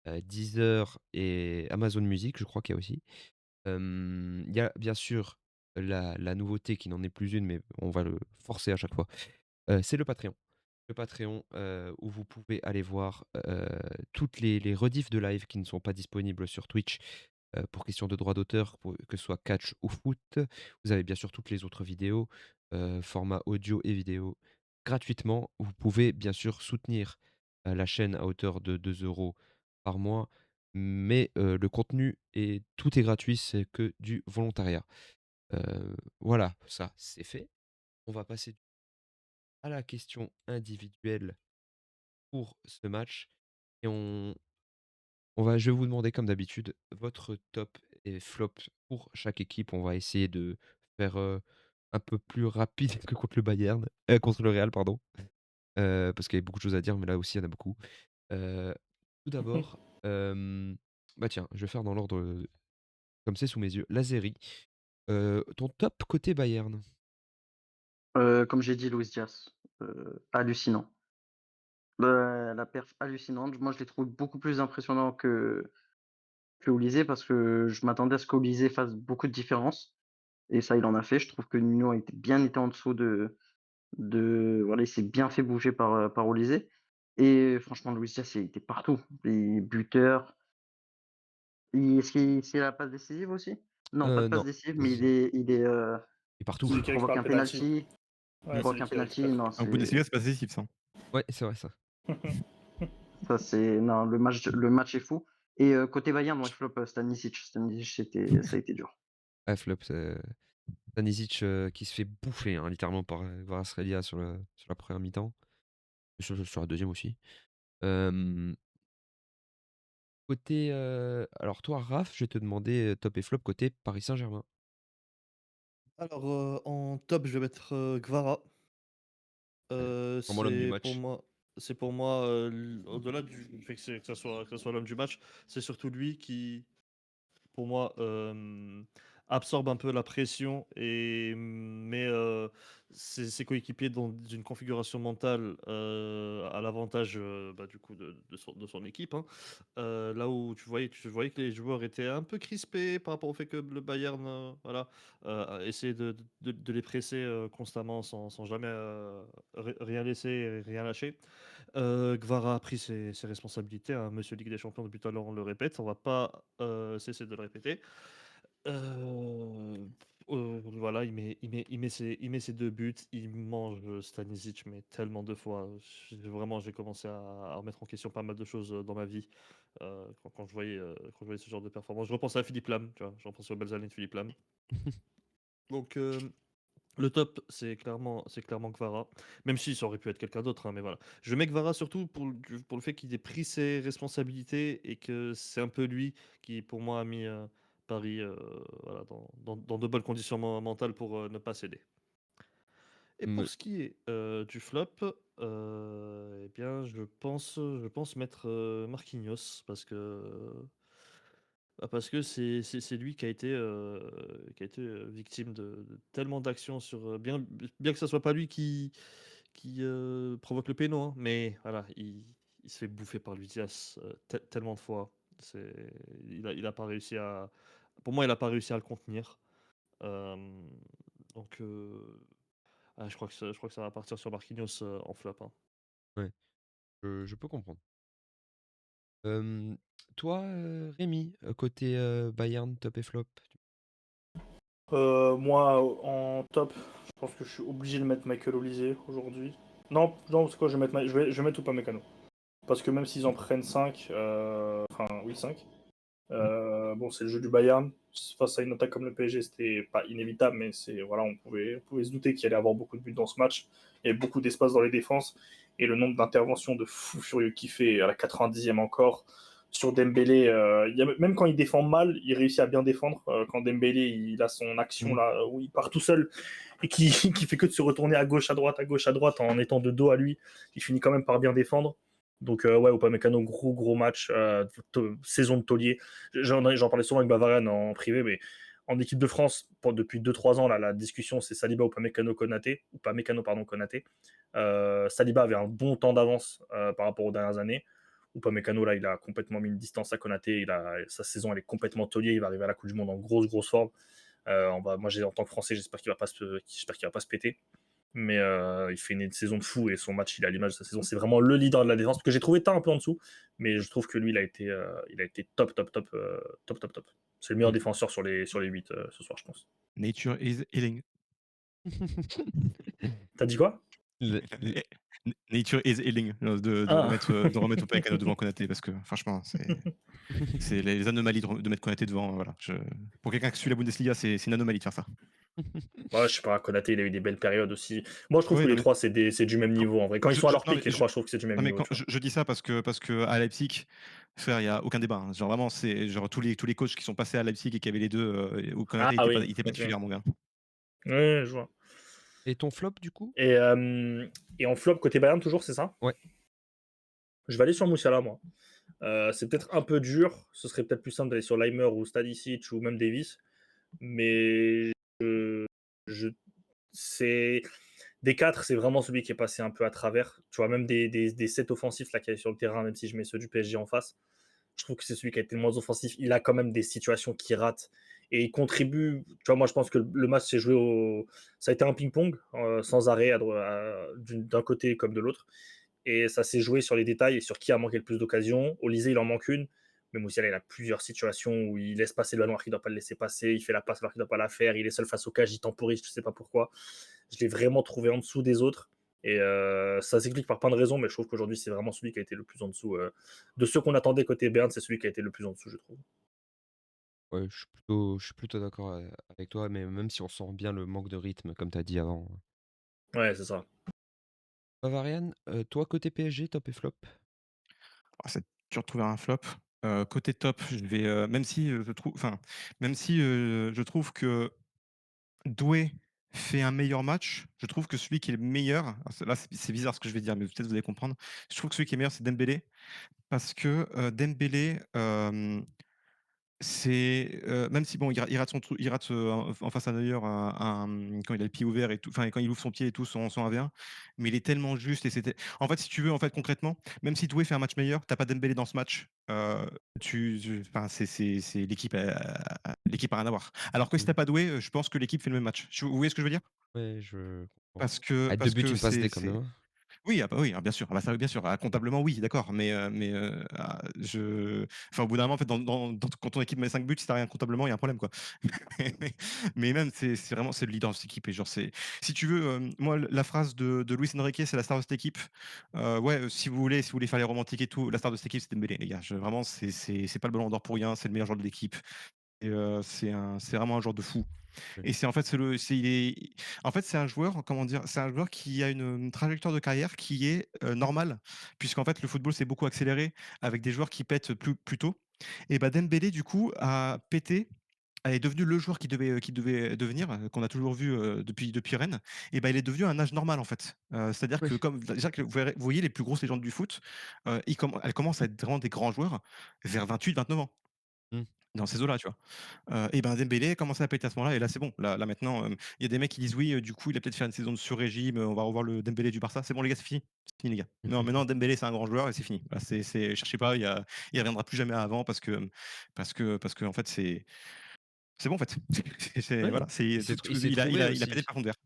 Deezer et Amazon Music, je crois qu'il y a aussi. Il y a bien sûr la nouveauté qui n'en est plus une, mais on va le forcer à chaque fois, c'est le Patreon. Le Patreon, où vous pouvez aller voir, toutes les rediffs de live qui ne sont pas disponibles sur Twitch, pour question de droits d'auteur, pour que ce soit catch ou foot. Vous avez bien sûr toutes les autres vidéos, format audio et vidéo gratuitement. Vous pouvez bien sûr soutenir, la chaîne à hauteur de 2 € par mois, mais le contenu et tout est gratuit, c'est que du volontariat. Voilà, ça c'est fait. On va passer à la question individuelle pour ce match et je vais vous demander comme d'habitude votre top et flop pour chaque équipe. On va essayer de faire, un peu plus rapide que contre le Bayern, contre le Real pardon, parce qu'il y a beaucoup de choses à dire, mais là aussi il y en a beaucoup. Heu, Tout d'abord, bah tiens, je vais faire dans l'ordre, comme c'est sous mes yeux. Lazeri, ton top côté Bayern? Comme j'ai dit, Luis Diaz, hallucinant. La perf hallucinante. Moi, je l'ai trouvé beaucoup plus impressionnant que Olysée parce que je m'attendais à ce qu'Olysée fasse beaucoup de différences et ça, il en a fait. Je trouve que Nuno a été en dessous de voilà, il s'est bien fait bouger par Olysée et franchement, Luis Diaz, il était partout. Il buteur, est-ce qu'il a la passe décisive aussi? Non, pas de passe Non, décisive, mais et partout. Celui il qui récupère provoque le un penalty. penalty. Il Ouais, provoque celui un qui penalty, récupère. non, En Bundesliga, c'est pas décisif, ça. Ouais, c'est vrai ça. ça c'est non, le match est fou et côté Bayern, moi, je flop, Stanisic. Stanisic, ça a été dur. Ouais, flop, c'est Stanisic, qui se fait bouffer, hein, littéralement par, Kvaratskhelia sur la première mi-temps. Sur la deuxième aussi. Hem, Côté, alors toi, Raph, je vais te demander, top et flop côté Paris Saint-Germain. Alors, en top, je vais mettre, Kvara. Ouais, vraiment l'homme du C'est pour match. moi au-delà du fait que ça soit l'homme du match, c'est surtout lui qui, pour moi, absorbe un peu la pression et met, ses coéquipiers dans une configuration mentale, à l'avantage, du coup de son équipe, hein. Là où tu voyais que les joueurs étaient un peu crispés par rapport au fait que le Bayern, voilà, essayait de les presser, constamment sans jamais, rien laisser et rien lâcher. Kvara a pris ses responsabilités, hein, monsieur Ligue des Champions depuis tout à l'heure, on le répète, on va pas, cesser de le répéter. Heu, voilà, il met ses 2 buts, il mange, Stanisic, mais tellement de fois. J'ai commencé à remettre en question pas mal de choses, dans ma vie, quand je voyais ce genre de performance. Je repensais à Philippe Lam, tu vois? Je repensais aux belles années de Philippe Lam. Donc, le top, c'est clairement Kvara, même si ça aurait pu être quelqu'un d'autre, hein, mais voilà. Je mets Kvara surtout pour le fait qu'il ait pris ses responsabilités et que c'est un peu lui qui, pour moi, a mis, Paris, voilà, dans de bonnes conditions mentales pour, ne pas céder. Et Me pour ce qui est, du flop, eh bien, je pense mettre, Marquinhos parce que c'est lui qui a été, victime de tellement d'actions sur, bien que ça soit pas lui qui provoque le péno, hein, mais voilà, il se fait bouffer par Luizias, tellement de fois. Il a pas réussi à pour moi, il a pas réussi à le contenir. Hem, donc je crois que ça va partir sur Marquinhos, en flop, hein. Ouais, je peux comprendre. Hem, Toi, Rémi, côté, Bayern, top et flop? Moi, en top, je pense que je suis obligé de mettre Michael Olise aujourd'hui. Non, non, c'est quoi, je vais mettre Upamecano. Parce que même s'ils en prennent 5, enfin oui 5, bon c'est le jeu du Bayern. Face à une attaque comme le PSG, c'était pas inévitable, mais voilà, on pouvait se douter qu'il allait avoir beaucoup de buts dans ce match. Il y avait beaucoup d'espace dans les défenses. Et le nombre d'interventions de fou furieux qu'il fait à la 90e encore sur Dembélé, même quand il défend mal, il réussit à bien défendre. Quand Dembélé il a son action Mmh. là où il part tout seul et qui, qui fait que de se retourner à gauche, à gauche, à droite en étant de dos à lui, il finit quand même par bien défendre. Donc ouais, Upamecano, gros match, saison de taulier. J'en parlais souvent avec Bavarian en privé, mais en équipe de France, depuis 2-3 ans, là, la discussion c'est Saliba, Upamecano, Konaté, Upamecano, pardon, Konaté. Saliba avait un bon temps d'avance par rapport aux dernières années. Upamecano, là, il a complètement mis une distance à Konaté. Sa saison, elle est complètement taulier. Il va arriver à la Coupe du Monde en grosse forme. Moi, en tant que Français, j'espère qu'il va pas se péter. Mais il fait une saison de fou et son match, il a l'image de sa saison. C'est vraiment le leader de la défense que j'ai trouvé un peu en dessous, mais je trouve que lui, il a été top, top, top, top, top, top. C'est le meilleur Mmh. défenseur sur les 8 ce soir, je pense. Nature is healing. T'as dit quoi? Le l Nature is healing, de Ah. remettre Upamecano devant Konaté parce que franchement, c'est les anomalies de mettre Konaté devant, voilà. Pour quelqu'un qui suit la Bundesliga, c'est une anomalie de faire ça. Ouais, je sais pas, Konaté, il a eu des belles périodes aussi. Moi, je trouve Oui, que non les mais trois, c'est du même quand niveau en vrai. Quand ils sont à leur non pic, mais les trois, je trouve que c'est du même non mais niveau, quand tu vois. je dis ça parce que à Leipzig, frère, il y a aucun débat, hein. Genre vraiment, c'est genre tous les coachs qui sont passés à Leipzig et qui avaient les 2, où Konaté Ah oui, il était pas ok. titulaire, mon gars. Ouais, je vois. Et ton flop, du coup? Et en flop, côté Bayern, toujours, c'est ça? Ouais. Je vais aller sur Moussiala, moi. C'est peut-être un peu dur. Ce serait peut-être plus simple d'aller sur Leimer ou Stadicic ou même Davis. Mais je, c'est Des 4, c'est vraiment celui qui est passé un peu à travers. Tu vois, même des 7 offensifs là, qu'il y a sur le terrain, même si je mets ceux du PSG en face, je trouve que c'est celui qui a été le moins offensif. Il a quand même des situations qui ratent et il contribue. Tu vois, moi, je pense que le match s'est joué au. Ça a été un ping-pong sans arrêt d'un côté comme de l'autre. Et ça s'est joué sur les détails et sur qui a manqué le plus d'occasions. Olysée, il en manque une. Mais Moussiala, il a plusieurs situations où il laisse passer le ballon alors qu'il ne doit pas le laisser passer. Il fait la passe alors qu'il ne doit pas la faire. Il est seul face au cage, il temporise, je ne sais pas pourquoi. Je l'ai vraiment trouvé en dessous des autres. Et ça s'explique par plein de raisons, mais je trouve qu'aujourd'hui, c'est vraiment celui qui a été le plus en dessous. De ceux qu'on attendait côté Berne, c'est celui qui a été le plus en dessous, je trouve. Ouais, je suis plutôt d'accord avec toi, mais même si on sent bien le manque de rythme, comme tu as dit avant. Ouais, c'est ça. Bavarian, toi, côté PSG, top et flop? Ah, c'est dur de trouver un flop. Côté top, je vais, même si, je trouve enfin, même si, je trouve que Doué fait un meilleur match, je trouve que celui qui est le meilleur, alors là, c'est bizarre ce que je vais dire, mais peut-être vous allez comprendre. Je trouve que celui qui est meilleur, c'est Dembélé parce que, Dembélé, c'est, même si bon, il rate son truc, il rate, en face à Neuer quand il a le pied ouvert et tout, enfin, quand il ouvre son pied et tout, son 1v1, mais il est tellement juste et c'était en fait, si tu veux, en fait, concrètement, même si Doué fait un match meilleur, tu as pas Dembélé dans ce match, enfin, c'est l'équipe a rien à voir. Alors que si tu Mmh. as pas Doué, je pense que l'équipe fait le même match. Vous voyez ce que je veux dire? Ouais, je comprends. Parce que À 2 parce buts, que une passe c'est D quand même, c'est hein. oui, ah bah, oui, ah bien sûr, ah bah, ça oui, bien sûr, ah comptablement oui, d'accord, enfin au bout d'un moment en fait quand ton équipe met 5 buts, si tu rien comptablement, il y a un problème quoi. Mais mais même c'est vraiment c'est le leader de cette équipe et genre c'est si tu veux, moi la phrase de Luis Enrique, c'est la star de cette équipe. Ouais, si vous voulez faire les romantiques et tout, la star de cette équipe, c'est Dembélé les gars. Vraiment c'est pas le ballon d'or pour rien, c'est le meilleur joueur de l'équipe et c'est vraiment un joueur de fou. Oui. Et c'est en fait, c'est un joueur, comment dire? C'est un joueur qui a une trajectoire de carrière qui est, normale, puisqu'en fait, le football s'est beaucoup accéléré avec des joueurs qui pètent plus tôt. Et bah, Dembélé, du coup, a pété, est devenu le joueur qui devait devenir, qu'on a toujours vu, depuis Rennes. Et bah, il est devenu un âge normal, en fait. C'est-à-dire que Oui. comme déjà que vous voyez les plus grosses légendes du foot, elles commencent à être vraiment des grands joueurs vers 28-29 ans, Mmh. dans ces eaux-là, tu vois? Et ben Dembélé commençait à péter à ce moment-là et là c'est bon. Là maintenant, il y a des mecs qui disent: «Oui, du coup, il a peut-être fait une saison de sur-régime, on va revoir le Dembélé du Barça». C'est bon les gars, c'est fini. C'est fini les gars. Non, maintenant Dembélé, c'est un grand joueur et c'est fini. Voilà, cherchez pas, il reviendra plus jamais à avant parce qu'en fait, c'est bon en fait. Ouais, Voilà, c'est il tout s'est il trouvé a pété le aussi. plafond de verre.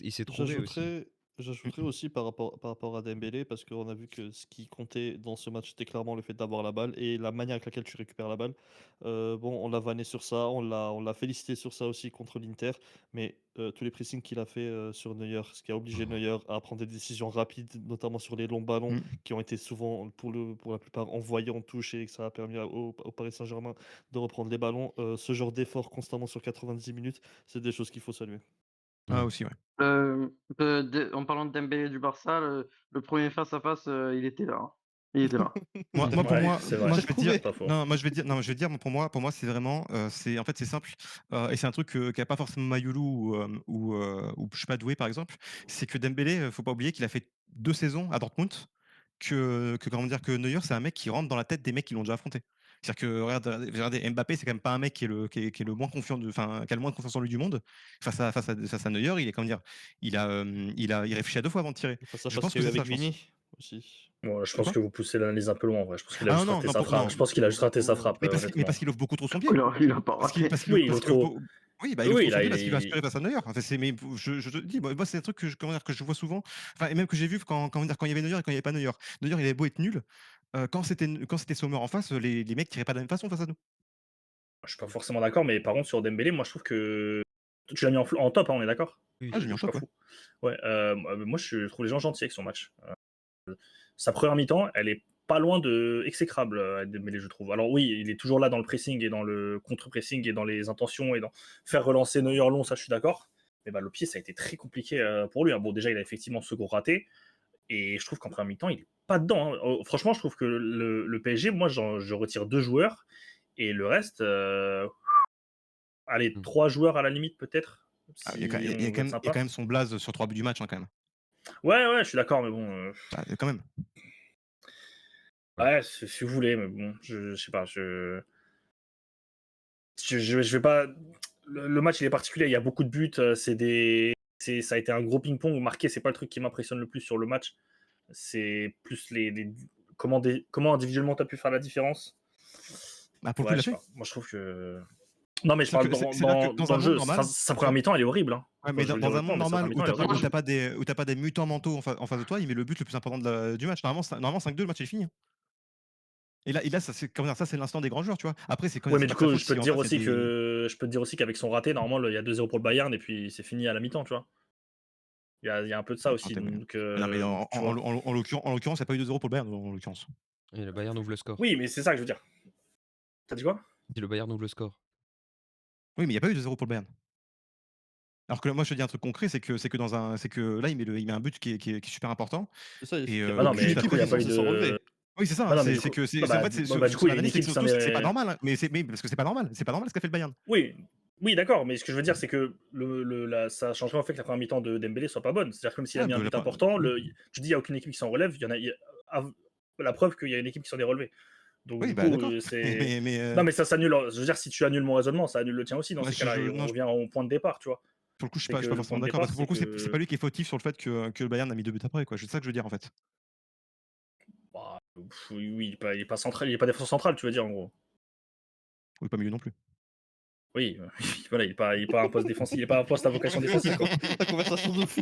Il s'est trouvé aussi. J'ajouterais Mmh. j'ajouterais aussi par rapport à Dembélé, parce qu'on a vu que ce qui comptait dans ce match, c'était clairement le fait d'avoir la balle et la manière avec laquelle tu récupères la balle. Bon, on l'a vanné sur ça, on l'a félicité sur ça aussi contre l'Inter, mais tous les pressings qu'il a fait, sur Neuer, ce qui a obligé Neuer à prendre des décisions rapides, notamment sur les longs ballons Mmh. qui ont été souvent, pour la plupart, envoyés en touche et que ça a permis au Paris Saint-Germain de reprendre les ballons. Ce genre d'effort constamment sur 90 minutes, c'est des choses qu'il faut saluer. Ah Mmh. aussi, ouais. En parlant de Dembélé du Barça, le 1er face à face, il était là, hein. Il était là. Pour Ouais, moi c'est vrai. moi J'ai je vais te dire trouvé. C'est pas faux. non, moi je vais te dire non, je vais te dire, pour moi c'est vraiment, c'est en fait c'est simple, et c'est un truc, qu'a pas forcément Mayoulou ou je sais pas Doué par exemple. C'est que Dembélé, faut pas oublier qu'il a fait 2 saisons à Dortmund, que comment dire? Que Neuer, c'est un mec qui rentre dans la tête des mecs qui l'ont déjà affronté. C'est-à-dire que regardez Mbappé, c'est quand même pas un mec qui est le moins confiant enfin, qui a le moins de confiance en lui du monde. Face à Neuer, il est comment dire? Il réfléchit à 2 fois avant de tirer. Face à Je face pense qu'il que y a eu c'est ça, avec je pense. Vini aussi. Bon, je De pense quoi? que vous poussez l'analyse un peu loin, en vrai. Je pense qu'il a Ah juste non, raté non, sa frappe. Je pense qu'il a juste raté sa frappe, mais honnêtement. parce qu'il offre beaucoup trop son pied. Il a pas raté. Oui, il est Parce qu'il offre trop. beau oui, bah, il offre Oui, trop il son a. pied parce qu'il veut aspirer face à Neuer. Enfin, mais je te dis, moi c'est un truc comment dire? Que je vois souvent, enfin et même que j'ai vu quand comment dire? Quand il y avait Neuer et quand il y avait pas Neuer. Neuer, il avait beau être nul, quand c'était Sommer en face, les mecs tiraient pas de la même façon face à nous. Je suis pas forcément d'accord, mais par contre, sur Dembélé, moi, je trouve que. Tu l'as mis en top, hein, on est d'accord? Oui. Ah, j'ai mis Je en suis pas top, ouais. fou. Ouais, moi, je trouve les gens gentils avec son match. Sa première mi-temps, elle est pas loin de exécrable, Dembélé, je trouve. Alors oui, il est toujours là dans le pressing et dans le contre-pressing et dans les intentions et dans faire relancer Neuer long, ça, je suis d'accord. Mais bah, le pied, ça a été très compliqué pour lui, hein. Bon, déjà, il a effectivement ce gros raté. Et je trouve qu'en première mi-temps, il est pas dedans, hein. Oh, franchement, je trouve que le PSG, moi, je retire 2 joueurs et le reste, allez, Mmh. 3 joueurs à la limite peut-être, Ah, il y a quand si il y a on quand veut être même il y a sympa. quand même son blaze sur 3 buts du match, hein, quand même. Ouais, ouais, je suis d'accord, mais bon, Ah, quand même. Ouais. ouais, si vous voulez, mais bon, je sais pas, je vais pas. Le match, il est particulier, il y a beaucoup de buts, c'est ça a été un gros ping-pong. Marquer, c'est pas le truc qui m'impressionne le plus sur le match. C'est plus comment individuellement tu as pu faire la différence. Bah, pour le coup, il Ouais, l'a je sais fait. pas. Moi, je trouve que. Non, mais je C'est-à-dire parle que c'est-à-dire que dans dans un le monde jeu. normal, Sa tu première vois? mi-temps, elle est horrible. Hein. Ouais, Enfin, mais je le dis dans un honnêtement, monde mais sa normal première où mi-temps, elle est horrible. t'as pas des mutants mentaux en face de toi, il met le but le plus important du match. Normalement 5-2, le match est fini, hein. Et là ça c'est comment dire? Ça, c'est l'instant des grands joueurs, tu vois? Après Ouais, c'est mais du pas de sa coup, faute si en face il y a des je peux te dire aussi qu'avec son raté, normalement, il y a 2-0 pour le Bayern et puis c'est fini à la mi-temps, tu vois. Il y a un peu de ça non, aussi. tu Donc, non, mais tu vois. en l'occurrence, il y a pas eu 2-0 pour le Bayern, en l'occurrence. Et le Bayern ouvre le score. Oui, mais c'est ça que je veux dire. T'as dit quoi? Si le Bayern ouvre le score. Oui, mais il y a pas eu 2-0 pour le Bayern. Alors que là, moi, je te dis un truc concret, c'est que là, il met un but qui est super important C'est ça, et il y a Bah non, aucune mais juste du coup, équipe il après n'y qui a est il pas eu censée s'en de. relever. oui, c'est ça, Bah hein, non, mais du c'est coup, que non, c'est en fait, du coup, il y a une son équipe qui s'en autosatisfaction, c'est pas est. normal, hein, mais parce que c'est pas normal ce qu'a fait le Bayern. Oui, oui, d'accord, mais ce que je veux dire, c'est que ça changerait en fait que la première mi-temps de Dembélé soit pas bonne. C'est-à-dire que même s'il a Ah mis un bah, but important, oui. tu dis il n'y a aucune équipe qui s'en relève, la preuve qu'il y a une équipe qui s'en est relevée. Donc Oui, du bah, coup, d'accord. c'est. Mais Non, mais ça s'annule. Je veux dire, si tu annules mon raisonnement, ça annule le tien aussi dans moi, ces cas-là, et on non, revient au point de départ, tu vois. pour le coup, C'est je que suis pas le point forcément de d'accord départ, parce que pour c'est le coup, c'est que. pas lui qui est fautif sur le fait que le Bayern a mis 2 buts après, quoi. C'est ça que je veux dire, en fait. Bah, oui, oui, il est pas central, il est pas défenseur central, tu veux dire, en gros. Oui, pas milieu non plus. Oui, voilà, il est pas un poste défensif, il est pas un poste à vocation défensive, quoi. La conversation de fou.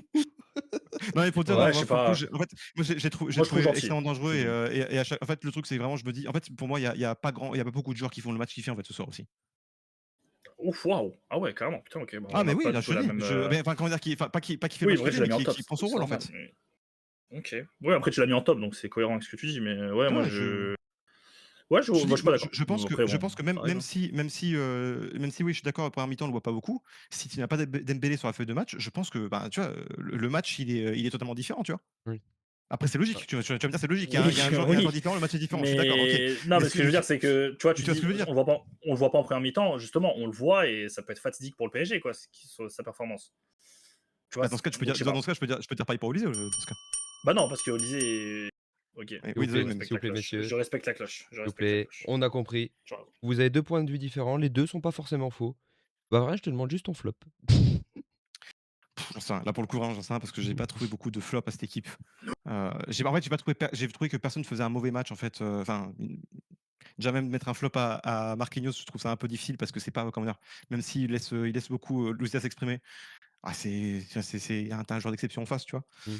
Non, mais pour dire, non, Ouais, je moi, sais pour le coup, pas. en fait, moi, j'ai Moi, je trouve trouvé gentil. extrêmement dangereux et à chaque en fait, le truc, c'est vraiment, je me dis en fait, pour moi, il y a pas beaucoup de joueurs qui font le match qu'il fait, en fait, ce soir aussi. Ouf, waouh! Ah ouais, carrément, putain, OK, bah, Ah on mais n'a oui, pas là, du je tout te la dis, même, mais enfin, comment dire, pas qui fait le Oui, match en qu'il vrai, fait, tu l'as mais mis en top, qui prend son c'est rôle, en normal, fait. mais OK. Ouais, après, tu l'as mis en top, donc c'est cohérent avec ce que tu dis, mais ouais, Tu moi, vois, je ouais, je te moi, je dis, suis pas moi, d'accord. Après, je bon, pense que ça arrive, hein. même si, oui, je suis d'accord, la première mi-temps, on le voit pas beaucoup. Si tu n'as pas Dembélé sur la feuille de match, je pense que, bah, tu vois, le match, il est totalement différent, tu vois? Oui. Après, c'est Ah, logique, tu vas me dire, c'est logique, Oui, il y a un joueur oui, différent, le match est différent, je suis d'accord, OK. mais non, Mais mais ce que je veux dire, c'est que, tu vois, mais tu tu vois ce dis, que je veux dire? on le voit pas en première mi-temps, justement, on le voit et ça peut être fatidique pour le PSG, quoi, sa performance. Tu vois, Bah, dans ce cas, donc je sais dans pas. ce cas, je peux dire pareil pour Olysée, dans ce cas. Bah non, parce que Olysée. OK, Ouais, s'il vous oui, plaît, désolé, mais s'il vous plaît, messieurs, Je respecte la cloche, je s'il vous respecte la plaît, cloche. on a compris. Tu as raison. Vous avez 2 points de vue différents, les 2 sont pas forcément faux. Bah, rien, je te demande juste ton flop. j'en sais rien. Là, pour le coup, vraiment, j'en sais rien parce que j'ai pas trouvé beaucoup de flops à cette équipe. En fait, j'ai trouvé que personne faisait un mauvais match, en fait, enfin, déjà même mettre un flop à Marquinhos, je trouve ça un peu difficile parce que c'est pas, comment dire? Même il laisse beaucoup, Luis Diaz s'exprimer. Ah, c'est un joueur d'exception en face, tu vois? Mmh.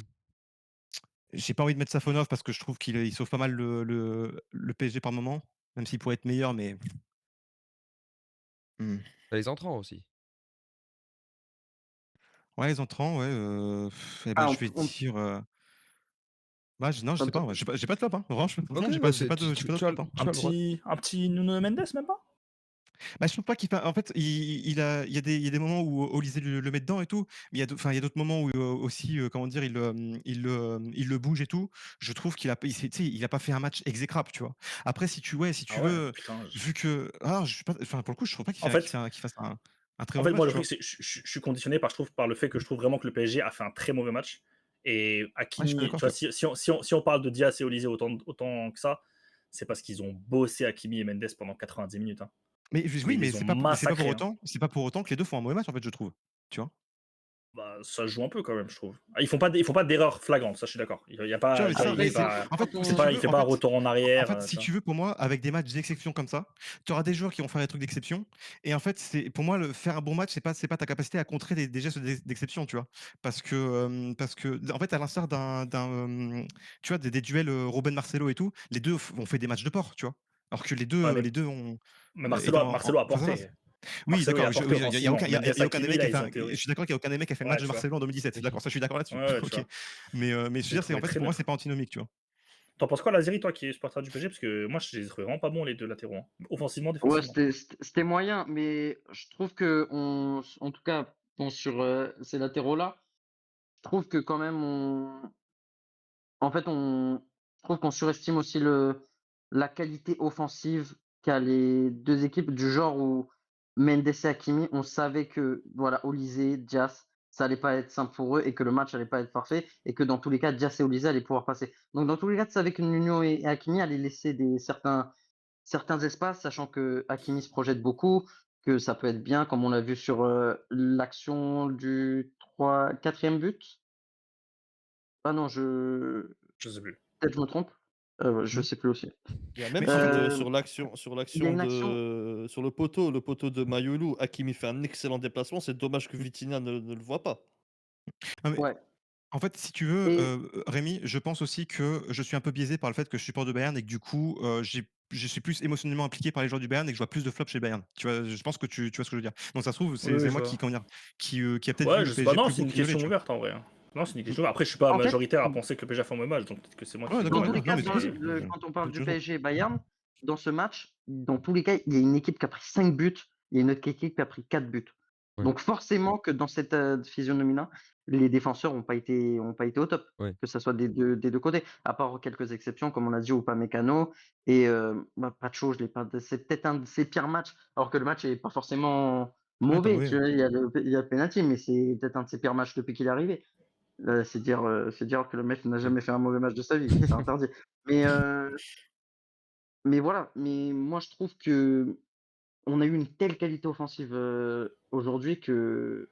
J'ai pas envie de mettre Safonov parce que je trouve qu'il sauve pas mal le PSG par moment, même s'il pourrait être meilleur, mais mmh. Tu les entrants aussi. Ouais, les entrants, ouais, et bah, Ah, je vais dire, bah, non, je sais pas, ouais, j'ai pas de flop, hein. OK, Franchement, bah, j'ai pas de flop, hein. tu as le droit. Un petit Nuno Mendes, même pas? Bah, je trouve pas qu'il fa en fait, il y a des moments où Olysée le met dedans et tout, mais il y a d'autres moments où, aussi, comment dire? Il le bouge et tout. Je trouve qu'il a p il s'est tu sais, il a pas fait un match exécrable, tu vois? Après si Ah tu ouais, veux, putain. vu que je suis pas enfin, pour le coup, je trouve pas En fait, qu'il fasse un très En mauvais fait, moi, match, le tu truc, vois? c'est je suis conditionné par le fait que je trouve vraiment que le PSG a fait un très mauvais match. Et Ouais, je suis pas Hakimi, d'accord, tu vois, tu vois? si on parle de Diaz et Olysée autant que ça, c'est parce qu'ils ont bossé Hakimi et Mendes pendant 90 minutes. Hein. Mais Mais oui, ils mais les ont massacrés. Hein. c'est pas pour autant que les 2 font un mauvais match, en fait, je trouve, tu vois? Bah, ça se joue un peu quand même, je trouve. Ah, ils font pas d'erreur flagrante, ça je suis d'accord. Il y a Tu vois? pas, Mais tu c'est vois, ça, mais Après, c'est quand en fait, si tu on il veux, fait pas un retour en en arrière, fait, si tu vois. tu veux, pour moi, avec des matchs d'exception comme ça, tu auras des joueurs qui vont faire des trucs d'exception. Et en fait, pour moi, faire un bon match, c'est pas ta capacité à contrer des gestes d'exception, tu vois. Parce que, en fait, à l'instar tu vois, des duels Robben Marcelo et tout, les deux ont fait des matchs de porc, tu vois. Alors que Ouais, les deux ont mais étaient Marcelo a en face à face. porté. Oui, Marcelo, il a d'accord. porté Oui, il y a offensivement. aucun, Mendes, il y a aucun des Hakimi, mecs qui là, a fait ils ont été. je suis d'accord qu'il y a aucun des mecs qui a fait le Ouais, match de tu vois. Marcelo en 2017. OK. D'accord, ça, je suis d'accord là-dessus. Ouais, tu Ok. vois. Mais je Je veux l'ai dire, c'est en trouvé fait, très pour moi, neutre. c'est pas antinomique, tu vois. T'en penses quoi, Lazeri, toi qui es supporter du PSG? Parce que moi, je les ai trouvés vraiment pas bons, les deux latéraux. Hein. Offensivement, Ouais, défensivement. c'était moyen, mais je trouve que en tout cas, bon, sur ces latéraux-là, je trouve que quand même en fait, je trouve qu'on surestime aussi la qualité offensive qu'a les deux équipes, du genre où Mendes et Hakimi, on savait que voilà, Olysée, Dias, ça allait pas être simple pour eux et que le match allait pas être parfait et que dans tous les cas, Dias et Olysée allaient pouvoir passer. Donc dans tous les cas, tu savais que Nuno et Hakimi allaient laisser certains espaces, sachant que Hakimi se projette beaucoup, que ça peut être bien, comme on l'a vu sur l'action du 3 4e but. Ah non, Je sais plus. peut-être je me trompe. Je Mmh. sais plus aussi. Il y a même Mais en fait, sur Il y a l'action une action sur le poteau de Mayolu, Hakimi fait un excellent déplacement, c'est dommage que Vitinha ne le voit pas. non, mais ouais en fait, si tu veux, et Rémi, je pense aussi que je suis un peu biaisé par le fait que je supporte le Bayern et que du coup, je suis plus émotionnellement impliqué par les joueurs du Bayern et que je vois plus de flops chez le Bayern. Tu vois? Je pense que tu vois ce que je veux dire? Donc ça se trouve, Oui, c'est oui, je moi vois. qui, comment dire? Qui a peut-être vu Ouais, le je sais pas. PSG Non, plus c'est beau une qu'isolé, question tu vois? ouverte en vrai, hein. Non, c'est une Mmh. question. Après, je suis pas en fait, majoritaire à penser que le PSG a fait un mauvais match, donc peut-être que c'est moi Ouais, qui d'accord, dans ouais, tous d'accord. les Non, cas, mais dans tu quand on parle tu du as raison. PSG Bayern, dans ce match, dans tous les cas, il y a une équipe qui a pris 5 buts, il y a une autre équipe qui a pris 4 buts. Ouais, Donc forcément que dans cette, physionomie-là, les défenseurs ont pas été au top, ouais. que ça soit des deux côtés. À part quelques exceptions, comme on a dit, Upamecano et Pacho, je l'ai pas c'est peut-être un de ses pires matchs, alors que le match est pas forcément Ouais, pas mauvais, mauvais, tu ouais. vois? Il y a le penalty, mais c'est peut-être un de ses pires matchs depuis qu'il est arrivé. C'est dire que le mec n'a Mmh. jamais fait un mauvais match de sa vie, c'est interdit. Mais, mais voilà, mais moi je trouve qu'on a eu une telle qualité offensive, aujourd'hui que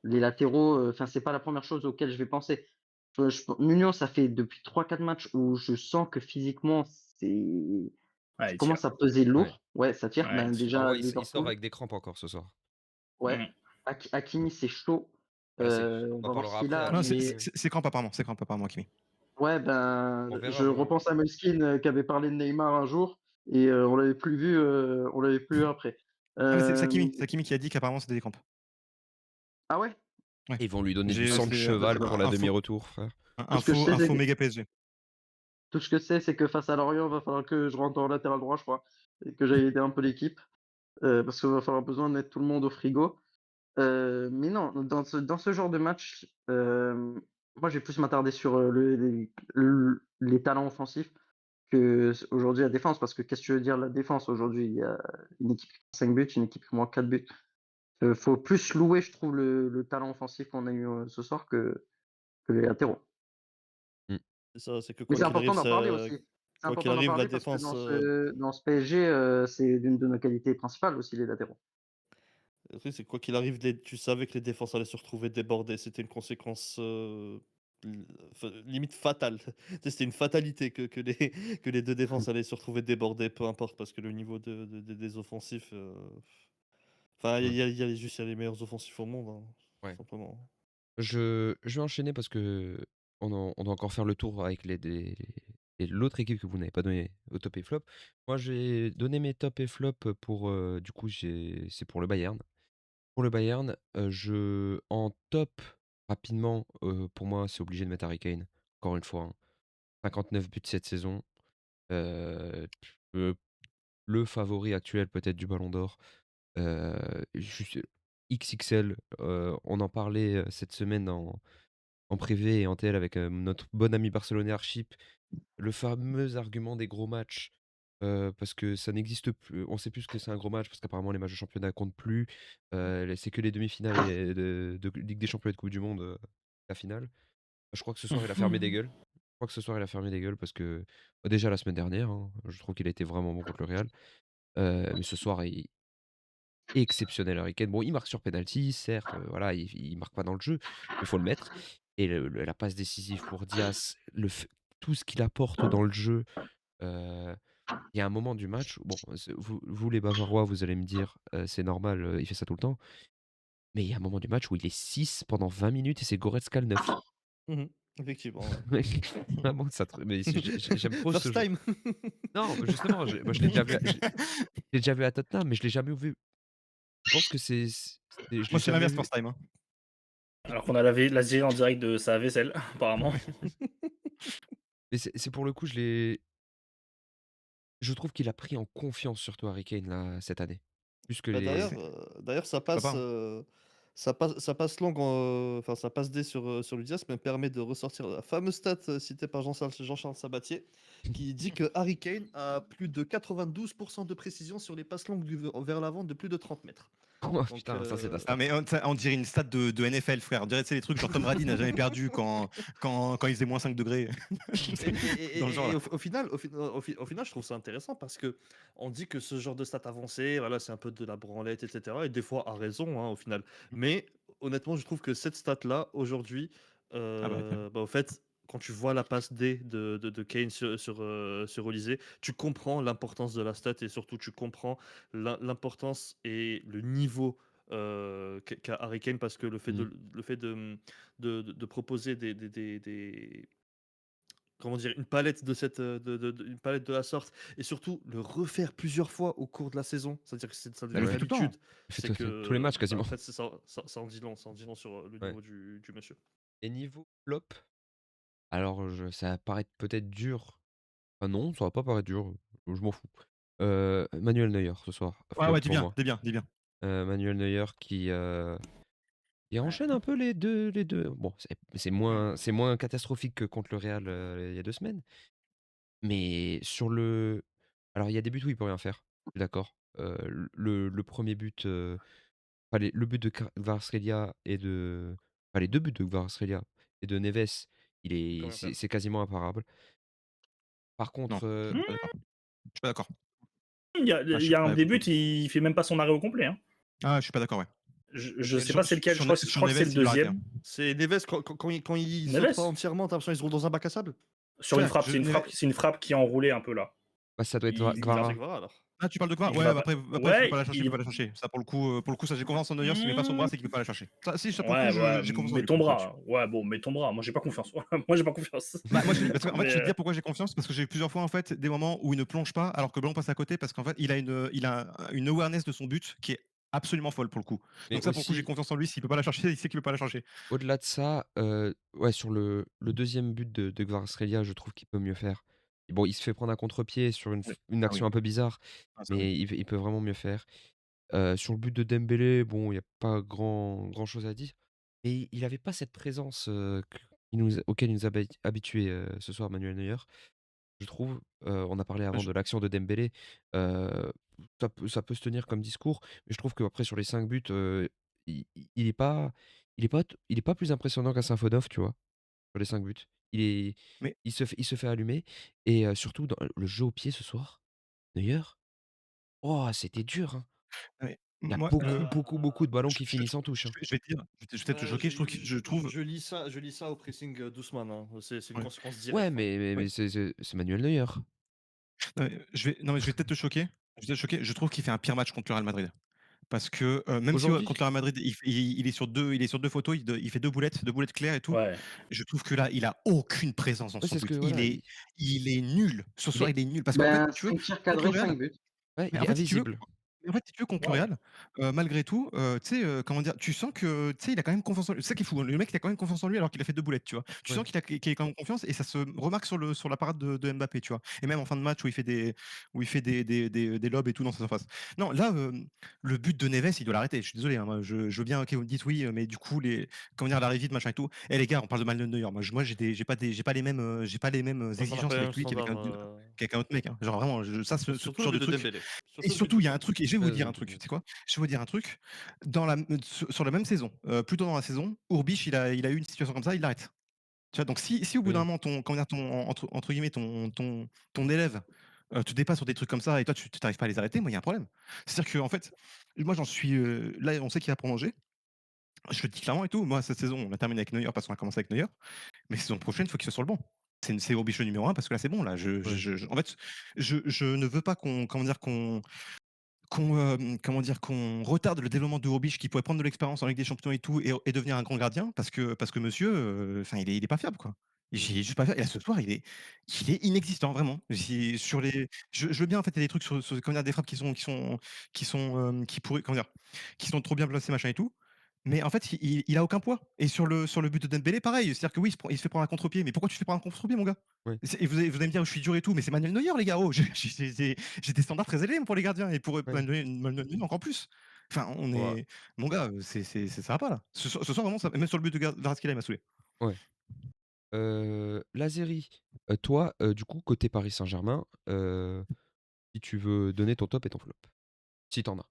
les latéraux, enfin c'est pas la première chose auquel je vais penser. Nuno, ça fait depuis 3-4 matchs où je sens que physiquement Ouais, ça il tire. commence à peser Ouais. lourd. Ouais, ça tire. Ouais, il Ben, tire. Ah déjà ouais, il sort Liverpool, avec des crampes encore ce soir. ouais. Mmh. Hakimi, c'est chaud. Bah, On on en va voir ce parlera qu'il après, a, Non, Hakimi, mais c'est crampe apparemment, c'est crampe apparemment, Kimi. ouais, ben, on verra, je moi. repense à Moleskine, qui avait parlé de Neymar un jour et on l'avait plus vu après. Ah mais c'est Hem, Hakimi qui a dit qu'apparemment c'était des crampes. ah ouais? Ouais. Ils vont lui donner du J'ai sang de c'est, Je sais cheval pas. pour la info demi-retour, frère. Tout ce que je sais, c'est info que méga PSG. tout ce que je sais, c'est que face à Lorient, va falloir que je rentre en latéral droit, je crois et que j'aille aider un peu l'équipe, parce qu'il va falloir besoin de mettre tout le monde au frigo. Mais non, dans ce genre de match, moi, je vais plus m'attarder sur, les talents offensifs que aujourd'hui la défense, parce que qu'est-ce que tu veux dire la défense aujourd'hui? Il y a une équipe qui prend 5 buts, une équipe qui prend 4 buts. Faut plus louer, je trouve, le talent offensif qu'on a eu, ce soir que les latéraux. Mmh. C'est ça, c'est que Mais c'est important d'en parler aussi. C'est quoi qu'il important d'en arrive, la parler parce que défense, dans ce PSG, c'est l'une de nos qualités principales aussi, les latéraux. le truc, c'est quoi qu'il arrive, tu savais que les défenses allaient se retrouver débordées. C'était une conséquence limite fatale. C'était une fatalité que les deux défenses allaient se retrouver débordées, peu importe, parce que le niveau des offensifs. Enfin, Ouais. il y a les meilleurs offensifs au monde, hein, Ouais. tout simplement. Je vais enchaîner parce qu'on doit encore faire le tour avec l'autre équipe que vous n'avez pas donné au top et flop. Moi, j'ai donné mes top et flop pour, du coup, c'est pour le Bayern. Pour le Bayern, en top, rapidement, pour moi, c'est obligé de mettre Harry Kane, encore une fois, hein. 59 buts cette saison. Heu, heu, le favori actuel peut-être du Ballon d'Or. Juste XXL, on en parlait, cette semaine en privé et en TL avec, notre bon ami barcelonais Archip. Le fameux argument des gros matchs, parce que ça n'existe plus. On sait plus ce que c'est un gros match parce qu'apparemment les matchs de championnat comptent plus. C'est que les demi-finales et de Ligue des champions et de coupe du monde, la finale. Je crois que ce soir il a fermé des gueules. Je crois que ce soir il a fermé des gueules parce que, bah, déjà la semaine dernière, hein, je trouve qu'il a été vraiment bon contre le Real. Mais ce soir il exceptionnel Harry Kane. Bon, il marque sur penalty, certes, voilà, il marque pas dans le jeu, mais il faut le mettre et la passe décisive pour Diaz, tout ce qu'il apporte dans le jeu, heu, il y a un moment du match, bon, vous les Bavarois, vous allez me dire, c'est normal, il fait ça tout le temps, mais il y a un moment du match où il est 6 pendant 20 minutes et c'est Goretzka le 9. Mmh. Effectivement, ouais. Vraiment ça mais j'aime trop ce First jeu. time! Non, justement, moi je l'ai déjà vu je l'ai déjà vu à Tottenham, mais je l'ai jamais vu. Je pense que je l'ai Moi, c'est jamais l'inverse vu. first time, hein. Alors qu'on a la série en direct de sa vaisselle, apparemment. Mais c'est pour le coup, je trouve qu'il a pris en confiance surtout Harry Kane là, cette année. Plus que Bah, Ah, les d'ailleurs ça va, hein. ça passe longue, enfin ça passe D sur l'UDIAS, me permet de ressortir la fameuse stat, citée par Jean-Charles Sabatier, qui dit que Harry Kane a plus de 92 de précision sur les passes longues vers l'avant de plus de 30 mètres. oh Donc putain, ça c'est de la Ah stat. mais on dirait une stat de NFL, frère. On dirait, tu sais, les trucs genre Tom Brady n'a jamais perdu quand il faisait moins 5 degrés. Dans le genre, là. Au final, au final, je trouve ça intéressant parce que on dit que ce genre de stats avancées, voilà, c'est un peu de la branlette, etc. Et des fois, à raison, hein, au final. Mais honnêtement, je trouve que cette stat-là, aujourd'hui, Ah bah, ouais. bah, au fait, quand tu vois la passe D de Kane sur Olysée, tu comprends l'importance de la stat et surtout tu comprends l'importance et le niveau qu'a Harry Kane parce que Mmh. le fait de proposer comment dire? Une palette de cette, une palette de la sorte et surtout le refaire plusieurs fois au cours de la saison, c'est-à-dire que ça Bah, il devient le une fait Ouais. tout le temps, hein. habitude. Il fait C'est tous les matchs que, bah, en quasiment. fait, c'est ça en dit long, ça en dit long sur, le Ouais. niveau du monsieur. Et niveau flop, alors ça va paraître peut-être dur. Ah non, ça va pas paraître dur, je m'en fous. Manuel Neuer ce soir, Ouais, flop ouais, dis pour bien, moi. dis bien, dis bien. Manuel Neuer qui Ouais. enchaîne un peu les deux. Bon, c'est moins catastrophique que contre le Real, il y a 2 semaines. Mais alors il y a des buts où il peut rien faire, je suis d'accord. Le 1er but, enfin le but de Kvaratskhelia enfin les 2 buts de Kvaratskhelia et de Neves, Il peut rien c'est faire. c'est quasiment imparable. Par Non, contre, je suis pas d'accord. Je suis pas d'accord. Ah, Il je y suis a un pas des buts, il fait même pas son arrêt au complet, hein. ah, je suis pas d'accord, ouais. Je sais Sur pas c'est lequel, je sur crois que c'est Neves, le il doit l'arrêter, hein. deuxième. C'est Neves quand il saute pas Neves? entièrement, tu as l'impression qu'ils se roulent dans un bac à sable? Sur une Ouais, frappe, je Neve c'est une frappe qui est enroulée un peu là. bah, ça doit être Il Ah, va c'est Kvara. Kvara alors. ah, tu parles de quoi? il Ouais, va bah, pas après il peut pas ouais, la chercher, il peut pas la chercher. Ça pour le coup, ça j'ai confiance en Neuer, s'il met pas son bras, mmh, c'est qu'il peut pas la chercher. Ça si, ça pour le coup, ouais, je ouais, j'ai confiance en mets lui pour ton le coup là-dessus. bras. Ouais, bon, mets ton bras. Moi, j'ai pas confiance. Moi, j'ai pas confiance. Bah, moi, parce qu'en fait, Mais je vais te dire pourquoi j'ai confiance, parce que j'ai eu plusieurs fois, en fait, des moments où il ne plonge pas, alors que le ballon passe à côté, parce qu'en fait, il a une awareness de son but qui est absolument folle pour le coup. Mais Donc ça, pour le coup, j'ai aussi, confiance en lui. S'il peut pas la chercher, il sait qu'il peut pas la chercher. au-delà de ça, ouais, sur le 2e but de Kvaratskhelia, je trouve qu'il peut mieux faire. Et bon, il se fait prendre un contre-pied sur Oui. une Ah action oui. un peu bizarre, Ah ça oui. mais il peut vraiment mieux faire. Sur le but de Dembélé, bon, il y a pas grand-chose à dire, mais il avait pas cette présence, auquel il nous a habitués, ce soir, Manuel Neuer. Je trouve, on a parlé Ah avant je de l'action de Dembélé, heu, ça peut se tenir comme discours, mais je trouve qu'après sur les 5 buts, il est pas il est pas plus impressionnant qu'un Symphonoff, tu vois? Sur les 5 buts. Il est mais il se fait allumer et surtout dans le jeu au pied ce soir, Neuer, oh c'était dur, hein. mais Il y a moi, beaucoup, beaucoup, beaucoup de ballons qui je finissent en touche, hein. je vais te dire, je vais peut-être te choquer, je trouve Je lis ça au pressing, d'Ousmane, hein. C'est une ouais, conséquence Ouais, directe, hein. mais ouais. c'est Manuel Neuer. Je vais peut-être te choquer. Je vais peut-être te choquer. Je trouve qu'il fait un pire match contre le Real Madrid. Parce que, même si, Aujourd'hui? contre le Real Madrid, il est sur 2 photos, il fait 2 boulettes claires et tout. ouais. Je trouve que là, il a aucune présence dans Ouais, son c'est ce que but. voilà, Il est nul. Ce il soir, est il est nul parce qu'en fait, Ben, si tu veux, 5 tirs contre le cadrés, Real 5 buts. ouais, mais il en est fait, si tu veux invisible. contre le Waouh. Real, malgré tout, tu sais, comment dire? Tu sens que, tu sais, il a quand même confiance en lui. C'est ça qui est fou, hein. Le mec, il a quand même confiance en lui alors qu'il a fait 2 boulettes, tu vois? Tu Ouais. sens qu'il a quand même confiance et ça se remarque sur la parade de Mbappé, tu vois? Et même en fin de match où il fait des lobes et tout dans sa surface. Non, là, le but de Neves, il doit l'arrêter. Je suis désolé, hein, moi, je veux bien, OK, vous me dites: «Oui, mais du coup, comment dire? L'arrivée de machin et tout». Eh les gars, on parle de Manuel Neuer. Moi, j'ai pas les mêmes, On n'a exigences pas les mêmes avec lui standards, qu'avec un autre mec, hein. Genre vraiment, ça, ce surtout le genre de but de truc Dembélé. et Surtout le but surtout, de il y a un Dembélé. truc et je vais vous dire un truc, tu Vas-y. sais quoi? Je vais vous dire un truc, sur la même saison, plus tôt dans la saison, Urbic, il a eu une situation comme ça, il l'arrête. Tu vois? Donc si au bout d'un Oui. moment ton comment dire? Entre guillemets ton élève, te dépasse sur des trucs comme ça et toi tu arrives pas à les arrêter, moi il y a un problème. C'est-à-dire qu'en fait, moi j'en suis, là on sait qu'il va prolonger. Je le dis clairement et tout, moi cette saison on a terminé avec Neuer parce qu'on a commencé avec Neuer, mais saison prochaine, il faut qu'il soit sur le banc. C'est Urbic le numéro 1 parce que là c'est bon là, Ouais. en fait, je ne veux pas qu'on comment dire? Comment dire? Qu'on retarde le développement de Robic qui pourrait prendre de l'expérience en Ligue des Champions et tout et devenir un grand gardien parce que monsieur, enfin il est pas fiable quoi. Il est juste pas fiable et là ce soir il est inexistant vraiment. Sur les je veux bien en fait il y a des trucs sur comment dire? Des frappes qui pourraient comment dire? Qui sont trop bien placées machin et tout, mais en fait il a aucun poids et sur le but de Dembélé pareil, c'est-à-dire que oui il se fait prendre un contre-pied, mais pourquoi tu te fais prendre un contre-pied mon gars? Ouais. Et vous allez me dire: «Je suis dur et tout», mais c'est Manuel Neuer les gars, oh j'ai des standards très élevés pour les gardiens et pour, Ouais. Manuel Neuer encore plus. Enfin, on Ouais. est mon gars, ça va pas là. Ce soir vraiment ça même sur le but de Kvaratskhelia, il m'a saoulé. Ouais. Lazeri, toi, du coup, côté Paris Saint-Germain, si tu veux donner ton top et ton flop, si tu en as?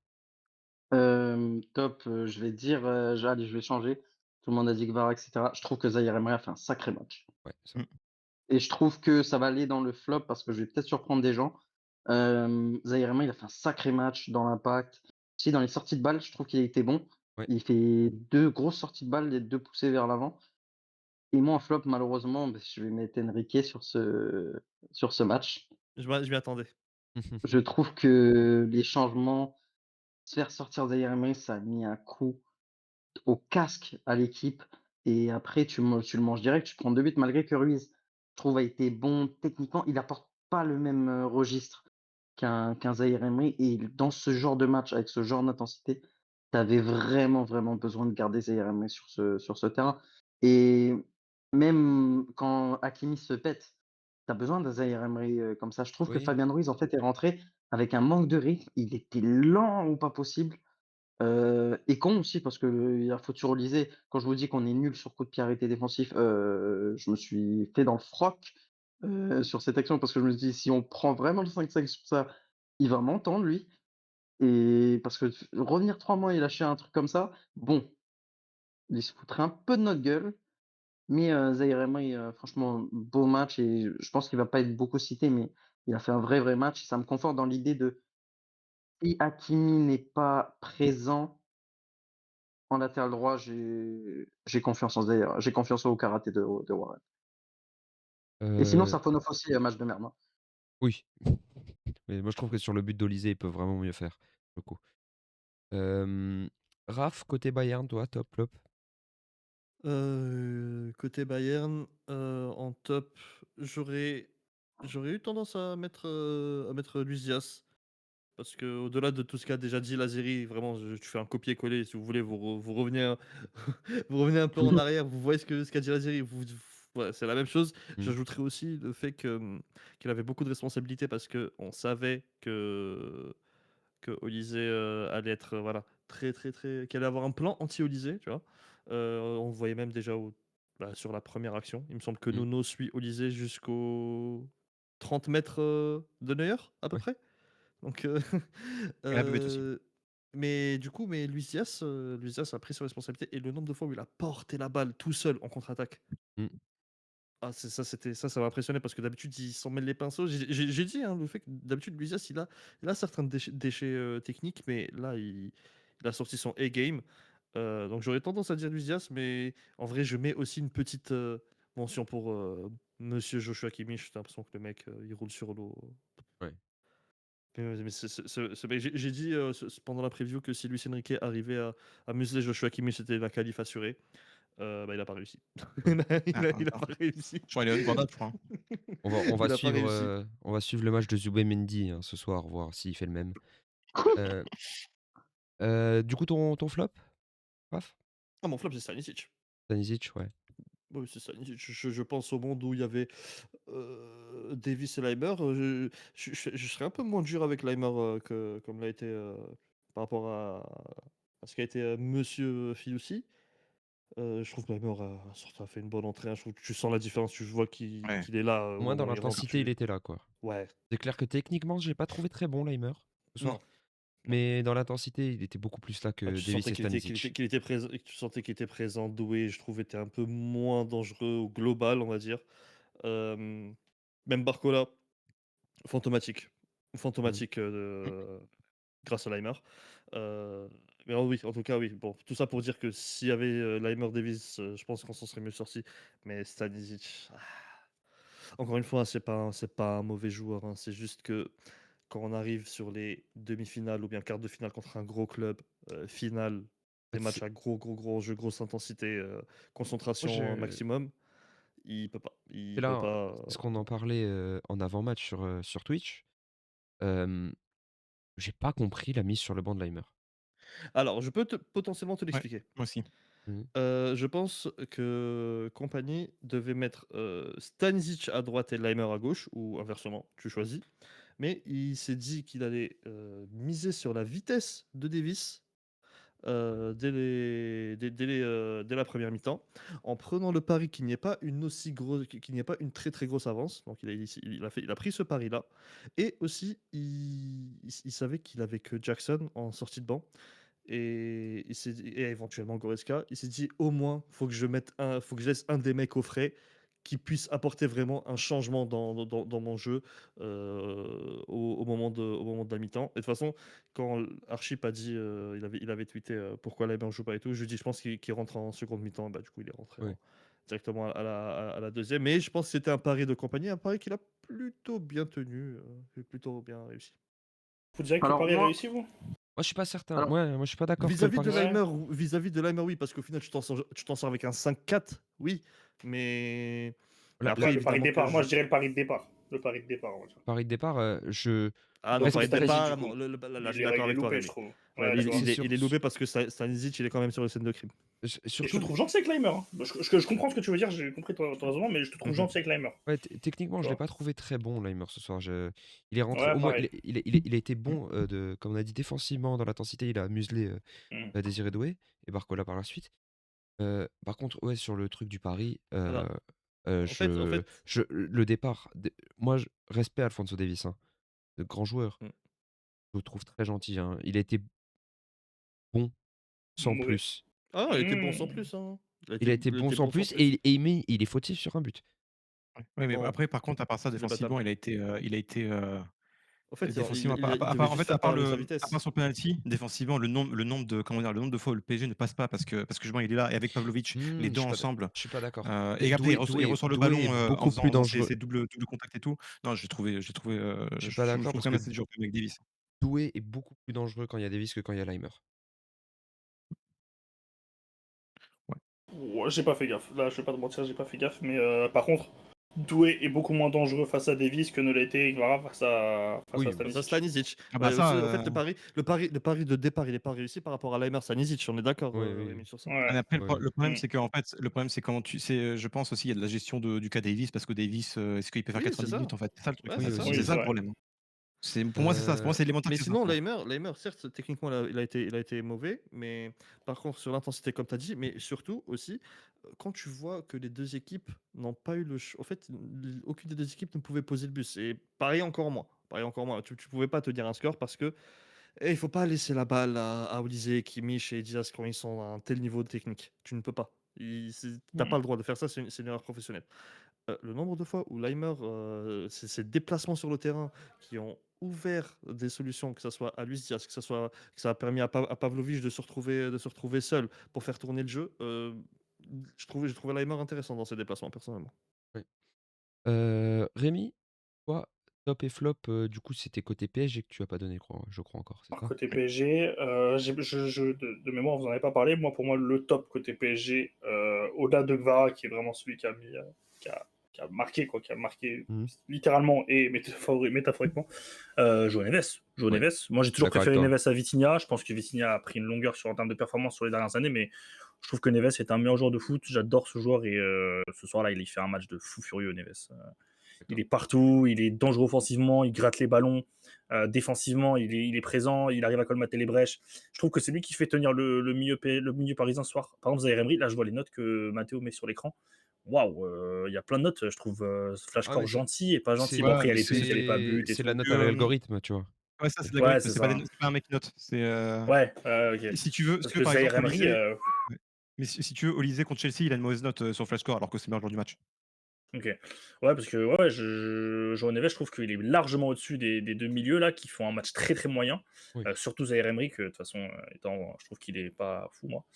Top, je vais dire, allez, je vais changer. Tout le monde a dit Kvara et cetera. Je trouve que Zaïre Emery a fait un sacré match Ouais, c'est Mmh. vrai. et je trouve que ça va aller dans le flop parce que je vais peut-être surprendre des gens. Zaïre Emery, il a fait un sacré match dans l'impact. Aussi dans les sorties de balles, je trouve qu'il a été bon. Ouais. Il fait 2 grosses sorties de balle, les 2 poussées vers l'avant et moi en flop malheureusement, je vais mettre Enrique sur ce match. Je m'y attendais. Je trouve que les changements, se faire sortir Zaïre Emery, ça a mis un coup au casque à l'équipe et après tu le manges direct, tu te prends 2 buts malgré que Ruiz, je trouve, a été bon techniquement. Il apporte pas le même, registre qu'un Zaïre Emery et dans ce genre de match, avec ce genre d'intensité, tu avais vraiment, vraiment besoin de garder Zaïre Emery sur ce terrain et même quand Hakimi se pète, tu as besoin d'un Zaïre Emery, comme ça. Je trouve que Oui. Fabien Ruiz, en fait, est rentré avec un manque de rythme. Il était lent ou pas possible. Et con aussi parce que hier faut toujours liser. Quand je vous dis qu'on est nul sur coup de pied arrêté défensif, je me suis fait dans le froc, sur cette action parce que je me dis: «Si on prend vraiment le 5-5 sur ça, il va m'entendre lui» et parce que revenir 3 mois et lâcher un truc comme ça, bon, il se foutrait un peu de notre gueule, mais Zaïre Emery, franchement, beau match et je pense qu'il va pas être beaucoup cité, mais il a fait un vrai, vrai match. Ça me conforte dans l'idée de si Hakimi n'est pas présent en latéral droit, j'ai confiance en Zé j'ai confiance au karaté de Warren. Et sinon Heu, Safonov aussi, match de merde, hein. oui. Mais moi, je trouve que sur le but d'Olysée, il peut vraiment mieux faire, pour le coup. Hem, Raph, côté Bayern, toi, top, flop? Côté Bayern, en top, j'aurais j'aurais eu tendance à mettre Luis Diaz. Parce qu'au-delà de tout ce qu'a déjà dit Lazeri, vraiment, tu fais un copier-coller, si vous voulez, vous revenez vous revenez un peu en arrière, vous voyez ce qu'a dit Lazeri, ouais, c'est la même chose. Mmh. J'ajouterais aussi le fait que, qu'il avait beaucoup de responsabilités parce qu'on savait que Olysée, allait être, voilà, très, très, très qu'il allait avoir un plan anti-Olysée, tu vois? On le voyait même déjà sur la première action. Il me semble que Mmh. Nuno suit Olysée jusqu'aux 30 mètres de Neuer, à peu Ouais. près. Donc, Et la buvette aussi. mais du coup, Luis Diaz a pris ses responsabilités et le nombre de fois où il a porté la balle tout seul en contre-attaque. Mmh. Ah, c'est ça, ça m'a impressionné parce que d'habitude, il s'en mêle les pinceaux. J'ai dit, hein, le fait que d'habitude, Luis Diaz, il a certains déchets techniques, mais là, il a sorti son A-game. Donc j'aurais tendance à dire Luis Diaz, mais en vrai, je mets aussi une petite mention pour Monsieur Joshua Kimmich. J'ai l'impression que le mec, il roule sur l'eau. Ouais. Mais ce mec, j'ai dit pendant la preview que si Luis Enrique arrivait à museler Joshua Kimmich, c'était la qualif assurée. Il a pas réussi. Ouais. Ah, en même Il a temps. pas réussi. Je crois qu'il est on-board-up, je crois, hein. Il a pas réussi. On va suivre le match de Zubimendi, hein, ce soir, voir s'il fait le même. Heu du coup, ton flop, Raph? Ah, mon flop, c'est Stanisic. Stanisic, ouais. Oui, c'est Stanisic. Je pense au monde où il y avait Davis et Leimer. Je serais un peu moins dur avec Leimer que comme l'a été par rapport à ce qu'a été Monsieur Filoussi. Je trouve que Leimer a fait une bonne entrée, hein. Je trouve que tu sens la différence, tu vois Ouais. qu'il est là Au au moins dans moment où il rentre. l'intensité, il était là, quoi. Ouais, C'est clair que techniquement, j'ai pas trouvé très bon Laimer, ce non, soir, non. mais dans l'intensité, il était beaucoup plus là Ah, que tu Davis sentais et Stanisic. qu'il était présent, tu sentais qu'il était présent, doué. Je trouve était un peu moins dangereux au global, on va dire. Hem, Même Barcola, fantomatique, Mmh. fantomatique, grâce à Leimer. Heu, mais oui, en tout cas, oui. Bon, tout ça pour dire que s'il y avait Leimer Davis, je pense qu'on s'en serait mieux sorti. Mais Stanisic, encore une fois, c'est pas un mauvais joueur, hein. C'est juste que quand on arrive sur les demi-finales ou bien quarts de finale contre un gros club, finale, En des fait, matchs c'est à gros enjeux, grosse intensité, moi, concentration je maximum, c'est il peut là, pas, c'est ce qu'on en parlait, en avant-match sur Twitch. Hem, j'ai pas compris la mise sur le banc de Laimer. alors je peux potentiellement te Ouais, l'expliquer. moi aussi. Mmh. Je pense que Compagnie devait mettre, Stanisic à droite et Laimer à gauche ou inversement, tu choisis. Mais il s'est dit qu'il allait, miser sur la vitesse de Davis, dès la première mi-temps, en prenant le pari qu'il n'y ait pas une aussi grosse qu'il n'y ait pas une très, très grosse avance. Donc il a pris ce pari-là et aussi il savait qu'il avait que Jackson en sortie de banc et éventuellement Goretzka. Il s'est dit: «Au moins, faut que je laisse un des mecs au frais, qui puisse apporter vraiment un changement dans mon jeu au moment de la mi-temps. Et de toute façon, quand Archip a dit, il avait tweeté pourquoi Leimer ne joue pas et tout, je lui ai dit je pense qu'il rentre en seconde mi-temps. Bah, du coup, il est rentré Ouais. directement à la deuxième. Mais je pense que c'était un pari de compagnie, un pari qu'il a plutôt bien tenu, plutôt bien réussi. Vous direz que le Alors pari est moi, réussi, vous? Moi, je suis pas certain. alors, Moi, je suis pas d'accord que le Vis-à-vis de pari Ouais. Leimer, oui, parce qu'au final, tu t'en sors avec un 5-4, oui, mais la après, Le pari de évidemment que départ. Moi, je dirais le pari de départ. Le pari de départ, on va dire. pari de départ, je Ah non, Dans ouais, son pari de après stratégie, du départ, coup. non, là, je Il suis est, d'accord il est avec toi, loupé, je Rémi. trouve. Ouais, Ouais, tu vois. c'est sûr. il est loupé parce que Stanisic, il est quand même sur le scène de crime. Et je te Surtout, trouve gentil avec Leimer. Hein. Je comprends ce que tu veux dire, j'ai compris ton raisonnement, mais je te trouve Mhm. gentil avec Leimer. ouais, techniquement, Tu je l'ai vois. pas trouvé très bon, Leimer, ce soir. Il est rentré, Ouais, au moins, pareil. il a été bon, comme on a dit, défensivement, dans l'intensité, il a muselé Mm. Désiré Doué et Barcola par la suite. Par contre, ouais, sur le truc du pari, Alors, en fait, le départ, moi, respect à Alphonso Davies, hein, de grand joueur. mm. Je le trouve très gentil, hein. Il a été bon sans Mauvais. plus. Ah non, il était bon sans Mm. plus, hein. Il a été Il bon était sans bon sans plus plus. il est fautif sur un but. Ouais, mais Non, après, par contre, à part ça, il est défensivement, battable. il a été, En fait, défensivement, il à devait part en juste fait, faire parler sa à part vitesse. son penalty, défensivement, le nombre de comment dire? Le nombre de fois où le PSG ne passe pas parce que justement il est là et avec Pavlovic, les 2 ensemble, Je suis pas d'accord. et après il reçoit le ballon, Doué est en beaucoup plus faisant ses dangereux. ses doubles contacts et tout. Non, j'ai trouvé, Je suis pas je d'accord trouve parce quand que même assez dur quand même avec Davies. Doué est beaucoup plus dangereux quand il y a Davies que quand il y a Leimer. Ouais. Ouais, j'ai pas fait gaffe. Là, je vais pas te mentir, j'ai pas fait gaffe. Mais par contre, Doué est beaucoup moins dangereux face à Davis que ne l'a été Guevara face à Oui, Face à Stanisic. Stanisic. Ah bah Ouais, ça, en fait, le pari de départ, il est pas réussi par rapport à Leimer Stanisic. On est d'accord, oui, oui, Rémi, sur ça. mais Ouais. après oui. le problème Mm. c'est qu'en fait, le problème c'est comment tu c'est, je pense aussi il y a de la gestion du cas Davies parce que Davies, est-ce qu'il peut faire Oui, c'est 90 ça. minutes en fait? C'est ça le truc. Ouais, Oui, c'est ça. aussi, C'est Oui, oui. c'est ça le vrai. problème. Pour moi c'est ça, pour moi c'est élémentaire Mais que c'est ça, sinon, tu vois? Leimer, certes, techniquement, il a été mauvais, mais par contre, sur l'intensité, comme tu as dit, mais surtout aussi, quand tu vois que les deux équipes n'ont pas eu le choix, en fait, aucune des deux équipes ne pouvait poser le bus. Et pareil encore moins. Pareil encore moins. Tu pouvais pas te dire un score parce que il faut pas laisser la balle à Olysée, Kimmich et Diaz quand ils sont à un tel niveau de technique. Tu ne peux pas. T'as pas Mm. le droit de faire ça, c'est une erreur professionnelle. Le nombre de fois où Leimer, ses déplacements sur le terrain qui ont ouvert des solutions, que ce soit à Luis Diaz, que ça a permis à Pavlovic de se retrouver seul pour faire tourner le jeu, j'ai trouvé Leimer intéressant dans ses déplacements, personnellement. Oui. Rémi, toi, top et flop, du coup, c'était côté PSG que tu as pas donné, je crois encore, c'est ça? Côté PSG, de mémoire, vous en avez pas parlé. Moi, pour moi, le top côté PSG, au-delà de Gvara, qui est vraiment celui qui a mis, qui a marqué Mmh. littéralement et métaphoriquement, João Neves. João Ouais, Neves. Moi, j'ai toujours d'accord avec préféré toi. Neves à Vitinha. Je pense que Vitinha a pris une longueur en termes de performance sur les dernières années, mais je trouve que Neves est un meilleur joueur de foot. J'adore ce joueur et ce soir-là, il fait un match de fou furieux, Neves. Il D'accord. est partout, il est dangereux offensivement, il gratte les ballons. Défensivement, il est présent, il arrive à colmater les brèches. Je trouve que c'est lui qui fait tenir le milieu parisien ce soir. Par exemple, Zaire Emery, là, je vois les notes que Mathéo met sur l'écran. Waouh, il y a plein de notes, je trouve Ah mais flashcore gentil et pas gentil. Bon, c'est Ouais, après, il y a mais les buts, il y a les pas c'est buts et c'est tout. la note à hem, l'algorithme, tu vois? ouais, ça c'est de Ouais, l'algorithme, c'est ça. c'est pas un mec note. Ouais, ok. Si Parce tu veux que par Zaire exemple Emery, Olysée, ouais, mais si tu veux Olysée contre Chelsea, il a une mauvaise note, sur Flashscore alors que c'est le meilleur joueur du match. ok. Ouais, parce que ouais, João Neves, je trouve qu'il est largement au-dessus des deux milieux là, qui font un match très très moyen. Oui. Surtout Zaire Emery, que de toute façon, je trouve qu'il est pas fou, moi.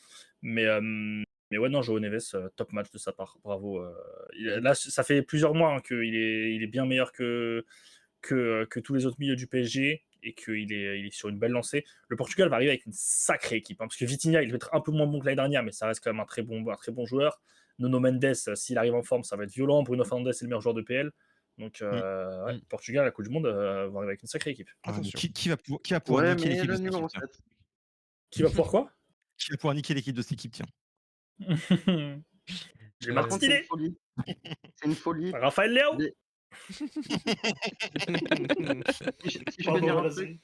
Mais, euh, mais ouais, non, João Neves, top match de sa part. Bravo. Là, ça fait plusieurs mois hein, il est bien meilleur que tous les autres milieux du PSG et il est sur une belle lancée. Le Portugal va arriver avec une sacrée équipe, hein, parce que Vitinha, il va être un peu moins bon que l'année dernière, mais ça reste quand même un très bon joueur. Nuno Mendes, s'il arrive en forme, ça va être violent. Bruno Fernandes est le meilleur joueur de PL. Donc, Mmh. ouais, Mmh. Portugal, à la Coupe du Monde, va arriver avec une sacrée équipe. Ouais, mais Attention. qui va pouvoir Ouais, niquer mais l'équipe de le cette équipe, numéro tiens? 7. Qui va pouvoir quoi? Qui va pouvoir niquer l'équipe de cette équipe, tiens? J'ai ma Par petite contre, c'est une idée. folie. C'est une folie. Raphaël Léo. Mais si je peux Pardon, dire un voilà, truc,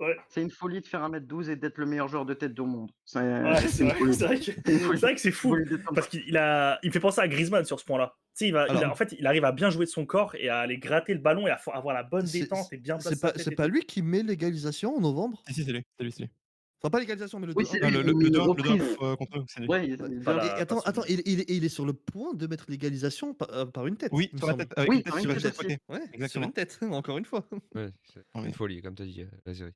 ouais. c'est une folie de faire 1m12 et d'être le meilleur joueur de tête du monde. Ouais, C'est une folie. c'est vrai que C'est une folie. c'est Une fou folie d'être comme parce ça. qu'il me fait penser à Griezmann sur ce point-là. Tu sais, Alors, en fait, il arrive à bien jouer de son corps et à aller gratter le ballon et à avoir la bonne détente et bien placer sa tête c'est et pas tout. lui qui met l'égalisation en novembre? Si, c'est lui, c'est lui, c'est lui. Enfin, pas l'égalisation, mais le Oui, 2-1. c'est Ah, lui, le une 2-1 reprise. contre eux, c'est lui. Ouais, Ouais. il Pas vient Et la attends, pas attends, celui il est sur le point de mettre l'égalisation par une tête, Oui, il me sur la semble. tête, avec une Oui, tête par qui une va tête juste à aussi. côté. Ouais, sur Exactement. une tête, encore une fois. Ouais, c'est Non, une mais folie comme tu as dit, Lazeri.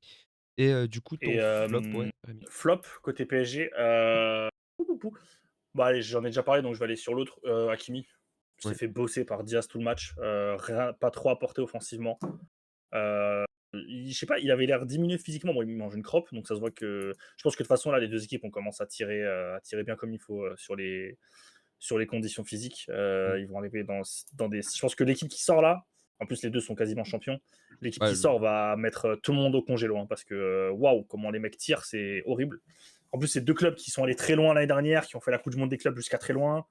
Et du coup ton Et flop, ouais, Rémi? flop côté PSG, pou, pou, pou. Bah, allez, j'en ai déjà parlé, donc je vais aller sur l'autre, Hakimi. Il s'est Ouais. fait bosser par Diaz tout le match, rien pas trop apporté offensivement. Heu, je sais pas, il avait l'air diminué physiquement. Bon, il mange une croppe, donc ça se voit que je pense que de toute façon là, les 2 équipes, on commence à tirer bien comme il faut, sur les conditions physiques. Mmh. Ils vont arriver dans des. Je pense que l'équipe qui sort là, en plus les deux sont quasiment champions. L'équipe Ouais, qui sort va mettre tout le monde au congélo, hein, parce que waouh, comment les mecs tirent, c'est horrible. En plus, c'est deux clubs qui sont allés très loin l'année dernière, qui ont fait la Coupe du Monde des clubs jusqu'à très loin,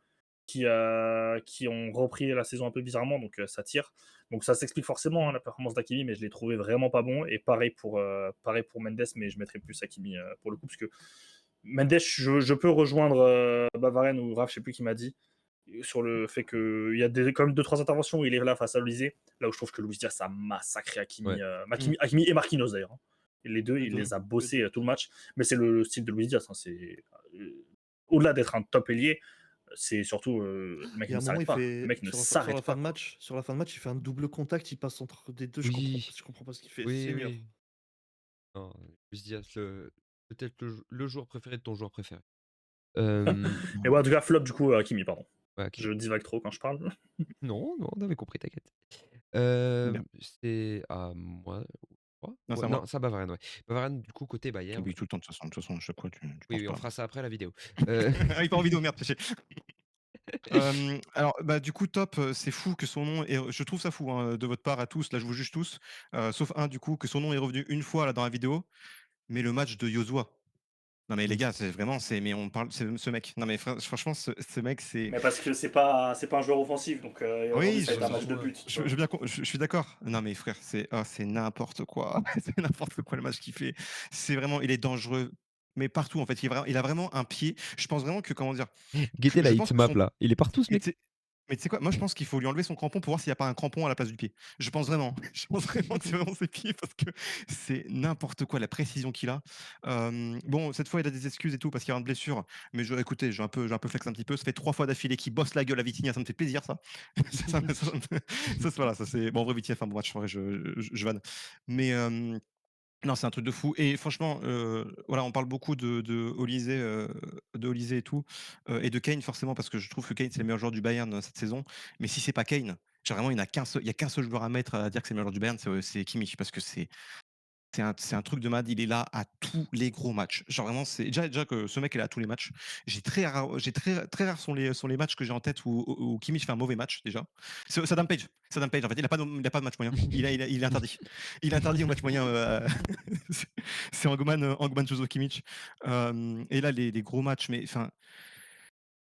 qui ont repris la saison un peu bizarrement, donc ça tire. Donc ça s'explique forcément, hein, la performance d'Akimi, mais je l'ai trouvé vraiment pas bon. Et pareil pour Mendes, mais je mettrais plus Akimi pour le coup, parce que Mendes, je peux rejoindre Varane ou Raph, je sais plus qui m'a dit, sur le fait qu'il y a quand même 2-3 interventions où il est là face à Olysée, là où je trouve que Luis Diaz a massacré ouais. Hakimi et Marquinhos d'ailleurs, hein. Et les deux, les il 2, les a les bossés 2. tout le match, mais c'est le style de Luis Diaz, hein, au-delà d'être un top ailier, c'est surtout le mec Il y a ne un moment, s'arrête il pas. Le fait mec ne sur la s'arrête fin pas, de quoi. match, il fait un double contact, il passe entre des 2. Oui, Je comprends pas ce qu'il fait, oui, Seigneur. oui. Non, Luis Diaz, peut-être le joueur préféré de ton joueur préféré. Mais ouais, en tout cas, flop du coup, Hakimi, pardon. Ouais, OK. Je divague trop quand je parle. Non, non, on avait compris, t'inquiète. Bien. C'est à moi, je crois? Non, c'est Ouais, à non, moi. c'est à Bavaren, ouais. Bavaren, du coup, côté Je Bayern. t'oublie tout le temps de toute façon, à chaque fois tu Oui, penses oui, on pas à fera moi. ça après la vidéo. Heu, Ah oui, pas en vidéo, merde, péché. Alors, bah, du coup, top, c'est fou que son nom est je trouve ça fou, hein, de votre part à tous, là, je vous juge tous, sauf un du coup, que son nom est revenu une fois là dans la vidéo, mais le match de Yozua. Non mais les mmh, gars, c'est vraiment mais on parle c'est ce mec. Non mais franchement ce mec c'est Mais parce que c'est pas un joueur offensif, donc aujourd'hui oui, ça a ouais, été un c'est match ça, de ouais. but, tu vois. je veux bien je suis d'accord. Non mais frère, c'est n'importe quoi. C'est n'importe quoi le match qu'il fait. C'est vraiment il est dangereux, mais partout en fait. Il a vraiment un pied. Je pense vraiment que comment dire? Guettez la Je pense que heatmap son là, il est partout ce et mec. tu sais mais tu sais quoi? Moi, je pense qu'il faut lui enlever son crampon pour voir s'il y a pas un crampon à la place du pied. Je pense vraiment. Je pense vraiment que c'est vraiment ses pieds parce que c'est n'importe quoi la précision qu'il a. Bon, cette fois, il a des excuses et tout parce qu'il y a une blessure, mais écoutez, j'ai un peu flex un petit peu. Ça fait 3 fois d'affilée qu'il bosse la gueule à Vitinha, ça me fait plaisir ça. Voilà, ça c'est bon, en vrai Vitinha fait un bon match, en vrai, je vanne. Mais non, c'est un truc de fou et franchement, voilà, on parle beaucoup de Olise et tout, et de Kane forcément parce que je trouve que Kane, c'est le meilleur joueur du Bayern, cette saison. Mais si c'est pas Kane, genre vraiment il y a qu'un seul joueur à mettre à dire que c'est le meilleur joueur du Bayern, c'est Kimmich parce que c'est un truc de malade. Il est là à tous les gros matchs. Genre vraiment, c'est déjà que ce mec est là à tous les matchs. J'ai très rare sont les matchs que j'ai en tête où Kimmich fait un mauvais match déjà. C'est Adam Page en fait, il a pas de match moyen. Il est interdit. Il est interdit au match moyen. C'est c'est Angman Jozo Kimmich. Et là les gros matchs, mais enfin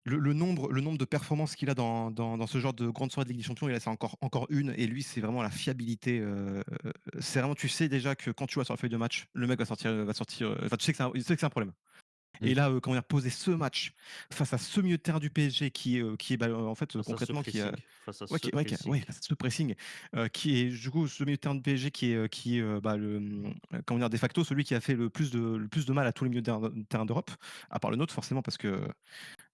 le nombre de performances qu'il a dans ce genre de grande soirée de Ligue des Champions, et là, c'est encore une. Et lui, c'est vraiment la fiabilité. C'est vraiment, tu sais déjà que quand tu vois sur la feuille de match, le mec va sortir. Enfin, tu sais que c'est un problème. Mmh. Et là, comment dire, poser ce match face à ce milieu de terrain du PSG qui est bah, en fait, Face à ce concrètement, pressing, face à ouais, ce pressing. ouais, ce pressing, qui est du coup ce milieu de terrain de PSG qui est bah, comment dire, de facto celui qui a fait le plus de mal à tous les milieux de terrain d'Europe, à part le nôtre forcément parce que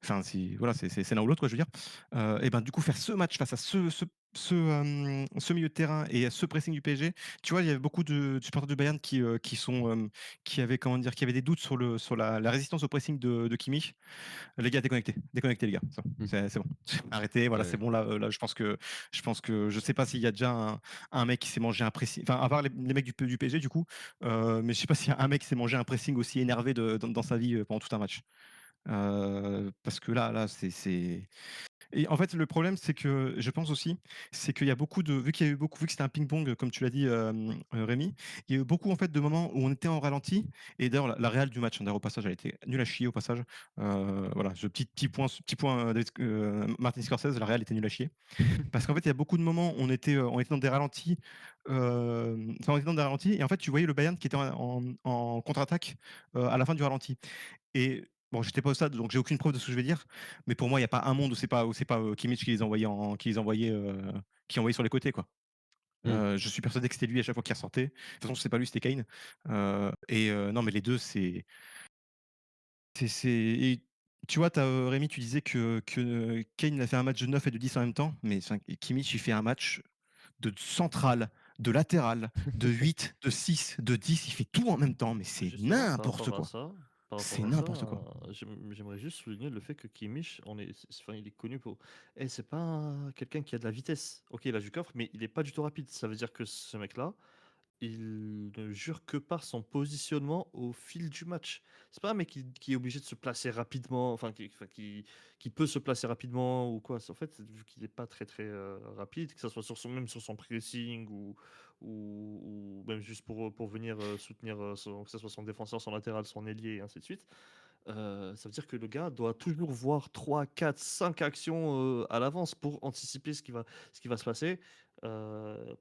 enfin, si, voilà, c'est l'un ou l'autre, quoi, je veux dire. Et ben, du coup, faire ce match face à ce milieu de terrain et à ce pressing du PSG, tu vois, il y avait beaucoup de supporters du Bayern qui avaient, comment dire, qui avaient des doutes sur la résistance au pressing de Kimmich. Les gars, déconnectez, les gars. Mmh. C'est bon. Arrêtez, voilà, c'est Ouais. bon. Là, je pense que, je sais pas s'il y a déjà un mec qui s'est mangé un pressing, enfin, à part les mecs du PSG, du coup, mais je sais pas s'il y a un mec qui s'est mangé un pressing aussi énervé dans sa vie pendant tout un match. Parce que là, c'est et en fait, le problème, c'est que je pense aussi, c'est qu'il y a beaucoup de vu que c'était un ping-pong, comme tu l'as dit, Rémi, il y a eu beaucoup, en fait, de moments où on était en ralenti. Et d'ailleurs, la réal du match, hein, d'ailleurs, au passage, elle a été nulle à chier, au passage. Voilà, ce petit point, Martin Scorsese, la réal était nulle à chier. Parce qu'en fait, il y a beaucoup de moments où on était dans des ralentis, enfin, on était dans des ralentis et en fait, tu voyais le Bayern qui était en contre-attaque, à la fin du ralenti. Et bon, j'étais pas au stade, donc j'ai aucune preuve de ce que je vais dire, mais pour moi, il y a pas un monde où c'est pas Kimmich qui envoyait sur les côtés, quoi. Mmh. Je suis persuadé que c'était lui à chaque fois qu'il ressortait. De toute façon, c'est pas lui, c'était Kane. Non, mais les 2, c'est Et tu vois, Rémi, tu disais que Kane a fait un match de 9 et de 10 en même temps, mais enfin, Kimmich, il fait un match de central, de latéral, de 8, de 6, de 10, il fait tout en même temps, mais c'est Justement, n'importe quoi. par rapport C'est à n'importe quoi. ça, j'aimerais juste souligner le fait que Kimmich, enfin, il est connu pour. Et c'est pas quelqu'un qui a de la vitesse. Ok, il a du coffre, mais il est pas du tout rapide. Ça veut dire que ce mec-là, il ne jure que par son positionnement au fil du match. C'est pas un mec qui est obligé de se placer rapidement, qui peut se placer rapidement ou quoi. En fait, vu qu'il n'est pas très très rapide, que ce soit même sur son pressing ou même juste pour venir soutenir, que ce soit son défenseur, son latéral, son ailier et ainsi de suite, ça veut dire que le gars doit toujours voir 3, 4, 5 actions à l'avance pour anticiper ce qui va se passer,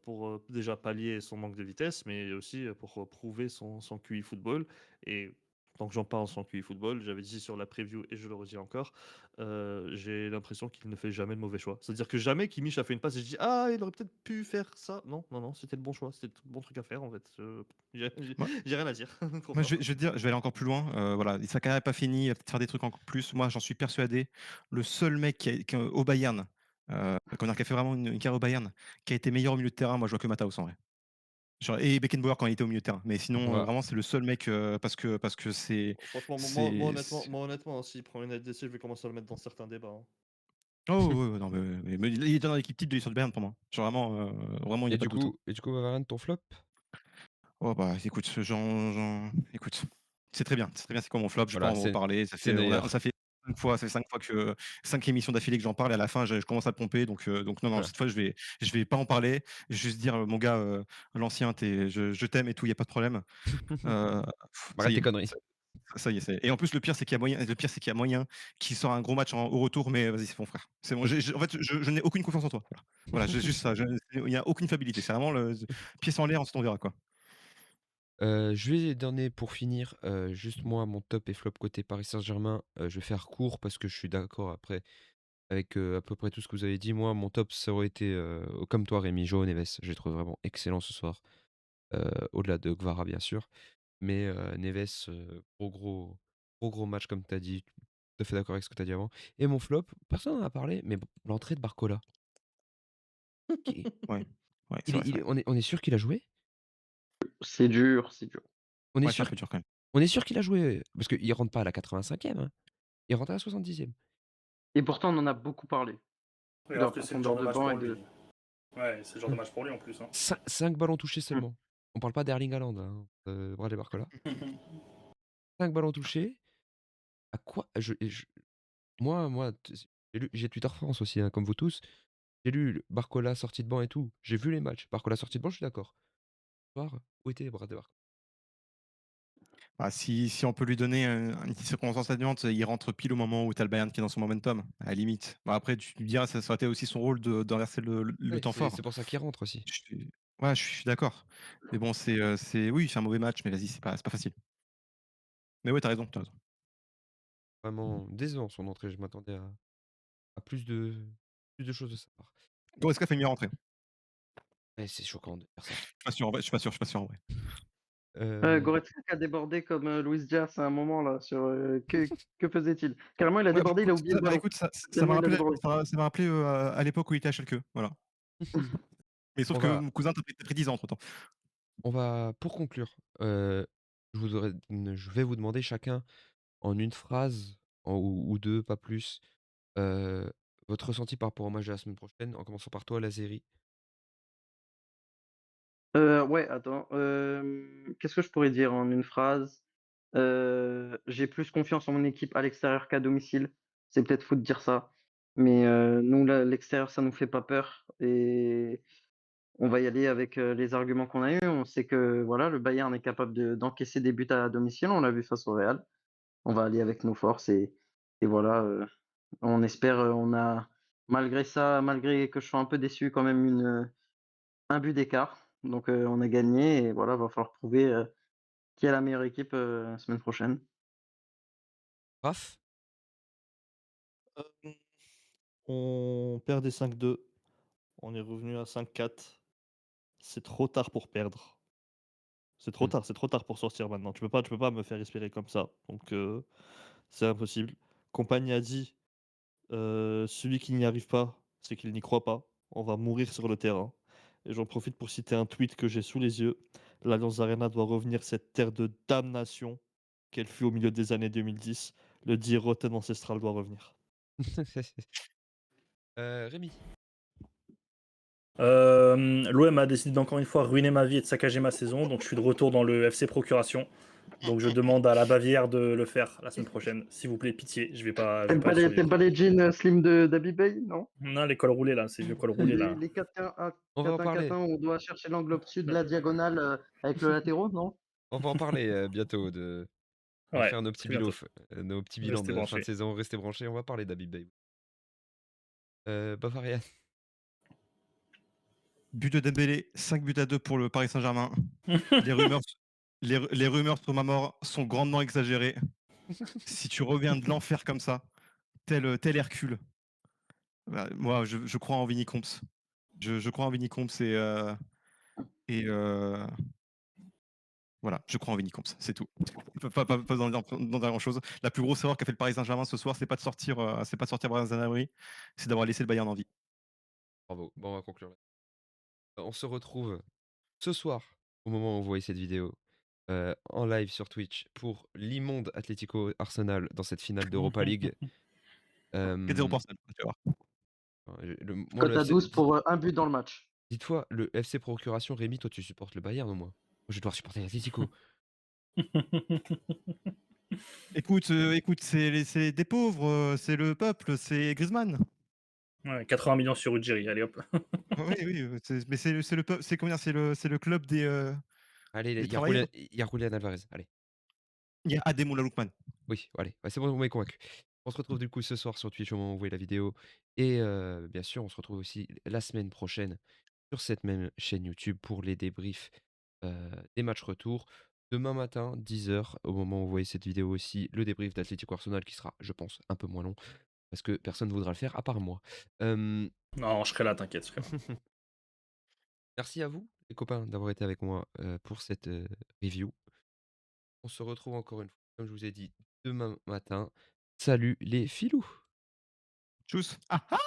pour déjà pallier son manque de vitesse, mais aussi pour prouver son QI football. Et tant que j'en parle, son QI football, j'avais dit sur la preview et je le redis encore, j'ai l'impression qu'il ne fait jamais de mauvais choix. C'est-à-dire que jamais Kimmich a fait une passe et je dis ah, il aurait peut-être pu faire ça. Non, non, non, c'était le bon choix, c'était le bon truc à faire en fait. Moi, J'ai rien à dire. Trop moi, fort. je vais te dire, je vais aller encore plus loin. Voilà, sa carrière n'est pas finie, il va peut-être faire des trucs encore plus. Moi, j'en suis persuadé. Le seul mec au Bayern, comment dire, qui a fait vraiment une carrière au Bayern, qui a été meilleur au milieu de terrain, moi, je vois que Mataus en vrai. Genre, et Beckenbauer quand il était au milieu de terrain. Mais On sinon, va vraiment, c'est le seul mec parce que Franchement, c'est. moi, honnêtement, hein, s'il prend une LDC, je vais commencer à le mettre dans certains débats, hein. Oh, ouais, ouais, non, mais il était dans l'équipe type de l'histoire de Bayern pour moi. Genre, vraiment, il n'y a pas de doute. et du coup, Varane, ton flop? Oh, bah, écoute, écoute, c'est très bien, c'est quoi mon flop, je vais pas Voilà, en reparler. c'est Neuer. Ça fait 5 fois 5 émissions d'affilée que j'en parle et à la fin, je commence à te pomper. Donc non, non, Voilà. cette fois, je vais pas en parler. Je vais juste dire, mon gars, l'ancien, je t'aime et tout, il y a pas de problème. Heu, ça Arrête y tes est, conneries. ça y est, et en plus, le pire, c'est qu'il y a moyen qu'il sort un gros match au retour, mais vas-y, c'est bon frère. C'est bon, en fait, je n'ai aucune confiance en toi. Voilà, voilà, j'ai juste ça, il y a aucune fiabilité. C'est vraiment le pied en l'air, ensuite on verra quoi. Je vais donner pour finir, juste moi mon top et flop côté Paris Saint-Germain. Je vais faire court parce que je suis d'accord après avec, à peu près tout ce que vous avez dit. Moi, mon top, ça aurait été, comme toi Rémi, João Neves. Je l'ai trouvé vraiment excellent ce soir, au-delà de Kvara bien sûr. Mais, Neves, gros match comme tu as dit. Tout à fait d'accord avec ce que tu as dit avant. Et mon flop, personne n'en a parlé, mais l'entrée de Barcola. Qui Ouais, ouais, c'est vrai, c'est vrai. on est sûr qu'il a joué? C'est dur, c'est dur. On est Ouais, c'est un sûr peu dur quand même. on est sûr qu'il a joué? Parce qu'il rentre pas à la 85e, hein. Il rentre à la 70e. Et pourtant, on en a beaucoup parlé, Oui, de la alors que c'est le genre profondeur de de match banc pour et de. lui. Ouais, c'est le genre de match pour lui en plus, hein. 5 ballons touchés Mmh. seulement. On parle pas d'Erling Haaland, hein, Bradley Barcola. 5 ballons touchés. À quoi moi, j'ai Twitter France aussi, hein, comme vous tous. J'ai lu Barcola sortie de banc et tout. J'ai vu les matchs. Barcola sortie de banc, je suis d'accord. Ce soir, où était Bradley Barcola? Bah, si on peut lui donner une petite circonstance atténuante, il rentre pile au moment où tu as le Bayern qui est dans son momentum, à la limite. Bah, après, tu me diras, ça aurait été aussi son rôle d'inverser le Ouais, temps fort. c'est pour ça qu'il rentre aussi. Je suis Ouais, je suis d'accord. Mais bon, oui, c'est un mauvais match, mais vas-y, c'est pas facile. Mais ouais, tu as raison. Vraiment décevant son entrée. Je m'attendais à plus de choses de sa part. Goretzka fait une meilleure entrée. Ouais, c'est choquant de faire ça. Je suis pas sûr en vrai, je suis pas sûr en vrai. Heu, Goretzka qui a débordé comme, Luis Diaz à un moment là sur, que faisait-il? Carrément, il a Ouais, bah, débordé, il a écoute, oublié le ballon, ça m'a tellement il a rappelé débordé. ça m'a rappelé, à l'époque où il était à Schalke, voilà. Mais sauf on que va mon cousin, tu pris 10 ans entre temps. pour conclure, je vais vous demander chacun en une phrase, ou 2, pas plus, heu, votre ressenti par rapport au match de la semaine prochaine, en commençant par toi, Lazeri. Ouais, attends, qu'est-ce que je pourrais dire en une phrase? J'ai plus confiance en mon équipe à l'extérieur qu'à domicile. C'est peut-être fou de dire ça, mais nous, là, l'extérieur, ça nous fait pas peur et on va y aller avec, les arguments qu'on a eus. On sait que, voilà, le Bayern est capable d'encaisser des buts à domicile. On l'a vu face au Real. On va aller avec nos forces et voilà, on espère, on a malgré ça, malgré que je sois un peu déçu, quand même un but d'écart. Donc, on a gagné et voilà, va falloir prouver, qui est la meilleure équipe, la semaine prochaine. Raph? Hem, on perd des 5-2, on est revenu à 5-4. C'est trop tard pour perdre. Mmh. C'est trop tard pour sortir maintenant. Tu peux pas me faire espérer comme ça. Donc, c'est impossible. Compagnie a dit, «Celui qui n'y arrive pas, c'est qu'il n'y croit pas. On va mourir sur le terrain» et j'en profite pour citer un tweet que j'ai sous les yeux: «L'Allianz Arena doit revenir cette terre de damnation qu'elle fut au milieu des années 2010. Le Die Rotten ancestral doit revenir». Rémi? L'OM a décidé d'encore une fois ruiner ma vie et de saccager ma saison, donc je suis de retour dans le FC Procuration. Donc je demande à la Bavière de le faire la semaine prochaine. S'il vous plaît, pitié, je vais pas y T'aimes survivre. pas les jeans slim de d'Abby Bey, non? Non, les cols roulés là, ces vieux cols roulés là. Les 4-1, On va en parler. 4-1, on doit chercher l'angle obtus de la diagonale avec le latéraux, non? On va en parler, bientôt de on va Ouais, faire nos petits très bientôt. nos petits bilans Restez de fin de branchés. saison. Restez branchés, on va parler d'Habib Beye. Bavarian? But de Dembélé, 5 buts à 2 pour le Paris Saint-Germain. Les rumeurs, les rumeurs sur ma mort sont grandement exagérées. Si tu reviens de l'enfer comme ça, tel Hercule, bah, moi je crois en Vinny Comps. Je crois en Vinny Comps et voilà, je crois en Vinny Comps, c'est tout. Pas besoin d'en dire grand-chose. La plus grosse erreur qu'a fait le Paris Saint-Germain ce soir, c'est pas de sortir Bryan Gnabry, c'est d'avoir laissé le Bayern en vie. Bravo. Bon, on va conclure là. On se retrouve ce soir, au moment où vous voyez cette vidéo, en live sur Twitch pour l'immonde Atlético Arsenal dans cette finale d'Europa League. 4-0 pour Arsenal, tu vas voir. Moi, le Cote à FC 12 pour un but dans le match. dis-toi, le FC Procuration, Rémi, toi, tu supportes le Bayern au moins? Moi, je vais devoir supporter l'Atlético. Écoute, c'est des pauvres, c'est le peuple, c'est Griezmann. Ouais, 80 millions sur Ujiri, allez hop. Oui, oui, mais c'est le peuple, c'est comment dire? C'est le club Allez, des il y a travailleurs. Julian Alvarez, allez. Il y a Ademola Lookman. Oui, allez, bah, c'est bon, vous m'avez convaincu. On se retrouve du coup ce soir sur Twitch au moment où vous voyez la vidéo et bien sûr, on se retrouve aussi la semaine prochaine sur cette même chaîne YouTube pour les débriefs, des matchs retour. Demain matin, 10 h, au moment où vous voyez cette vidéo aussi, le débrief d'Atlético Arsenal qui sera, je pense, un peu moins long parce que personne ne voudra le faire à part moi. Non, je serai là, t'inquiète, je serai là. Merci à vous les copains d'avoir été avec moi, pour cette, review. On se retrouve encore une fois, comme je vous ai dit, demain matin. Salut les filous! Tchuss. Ah, ah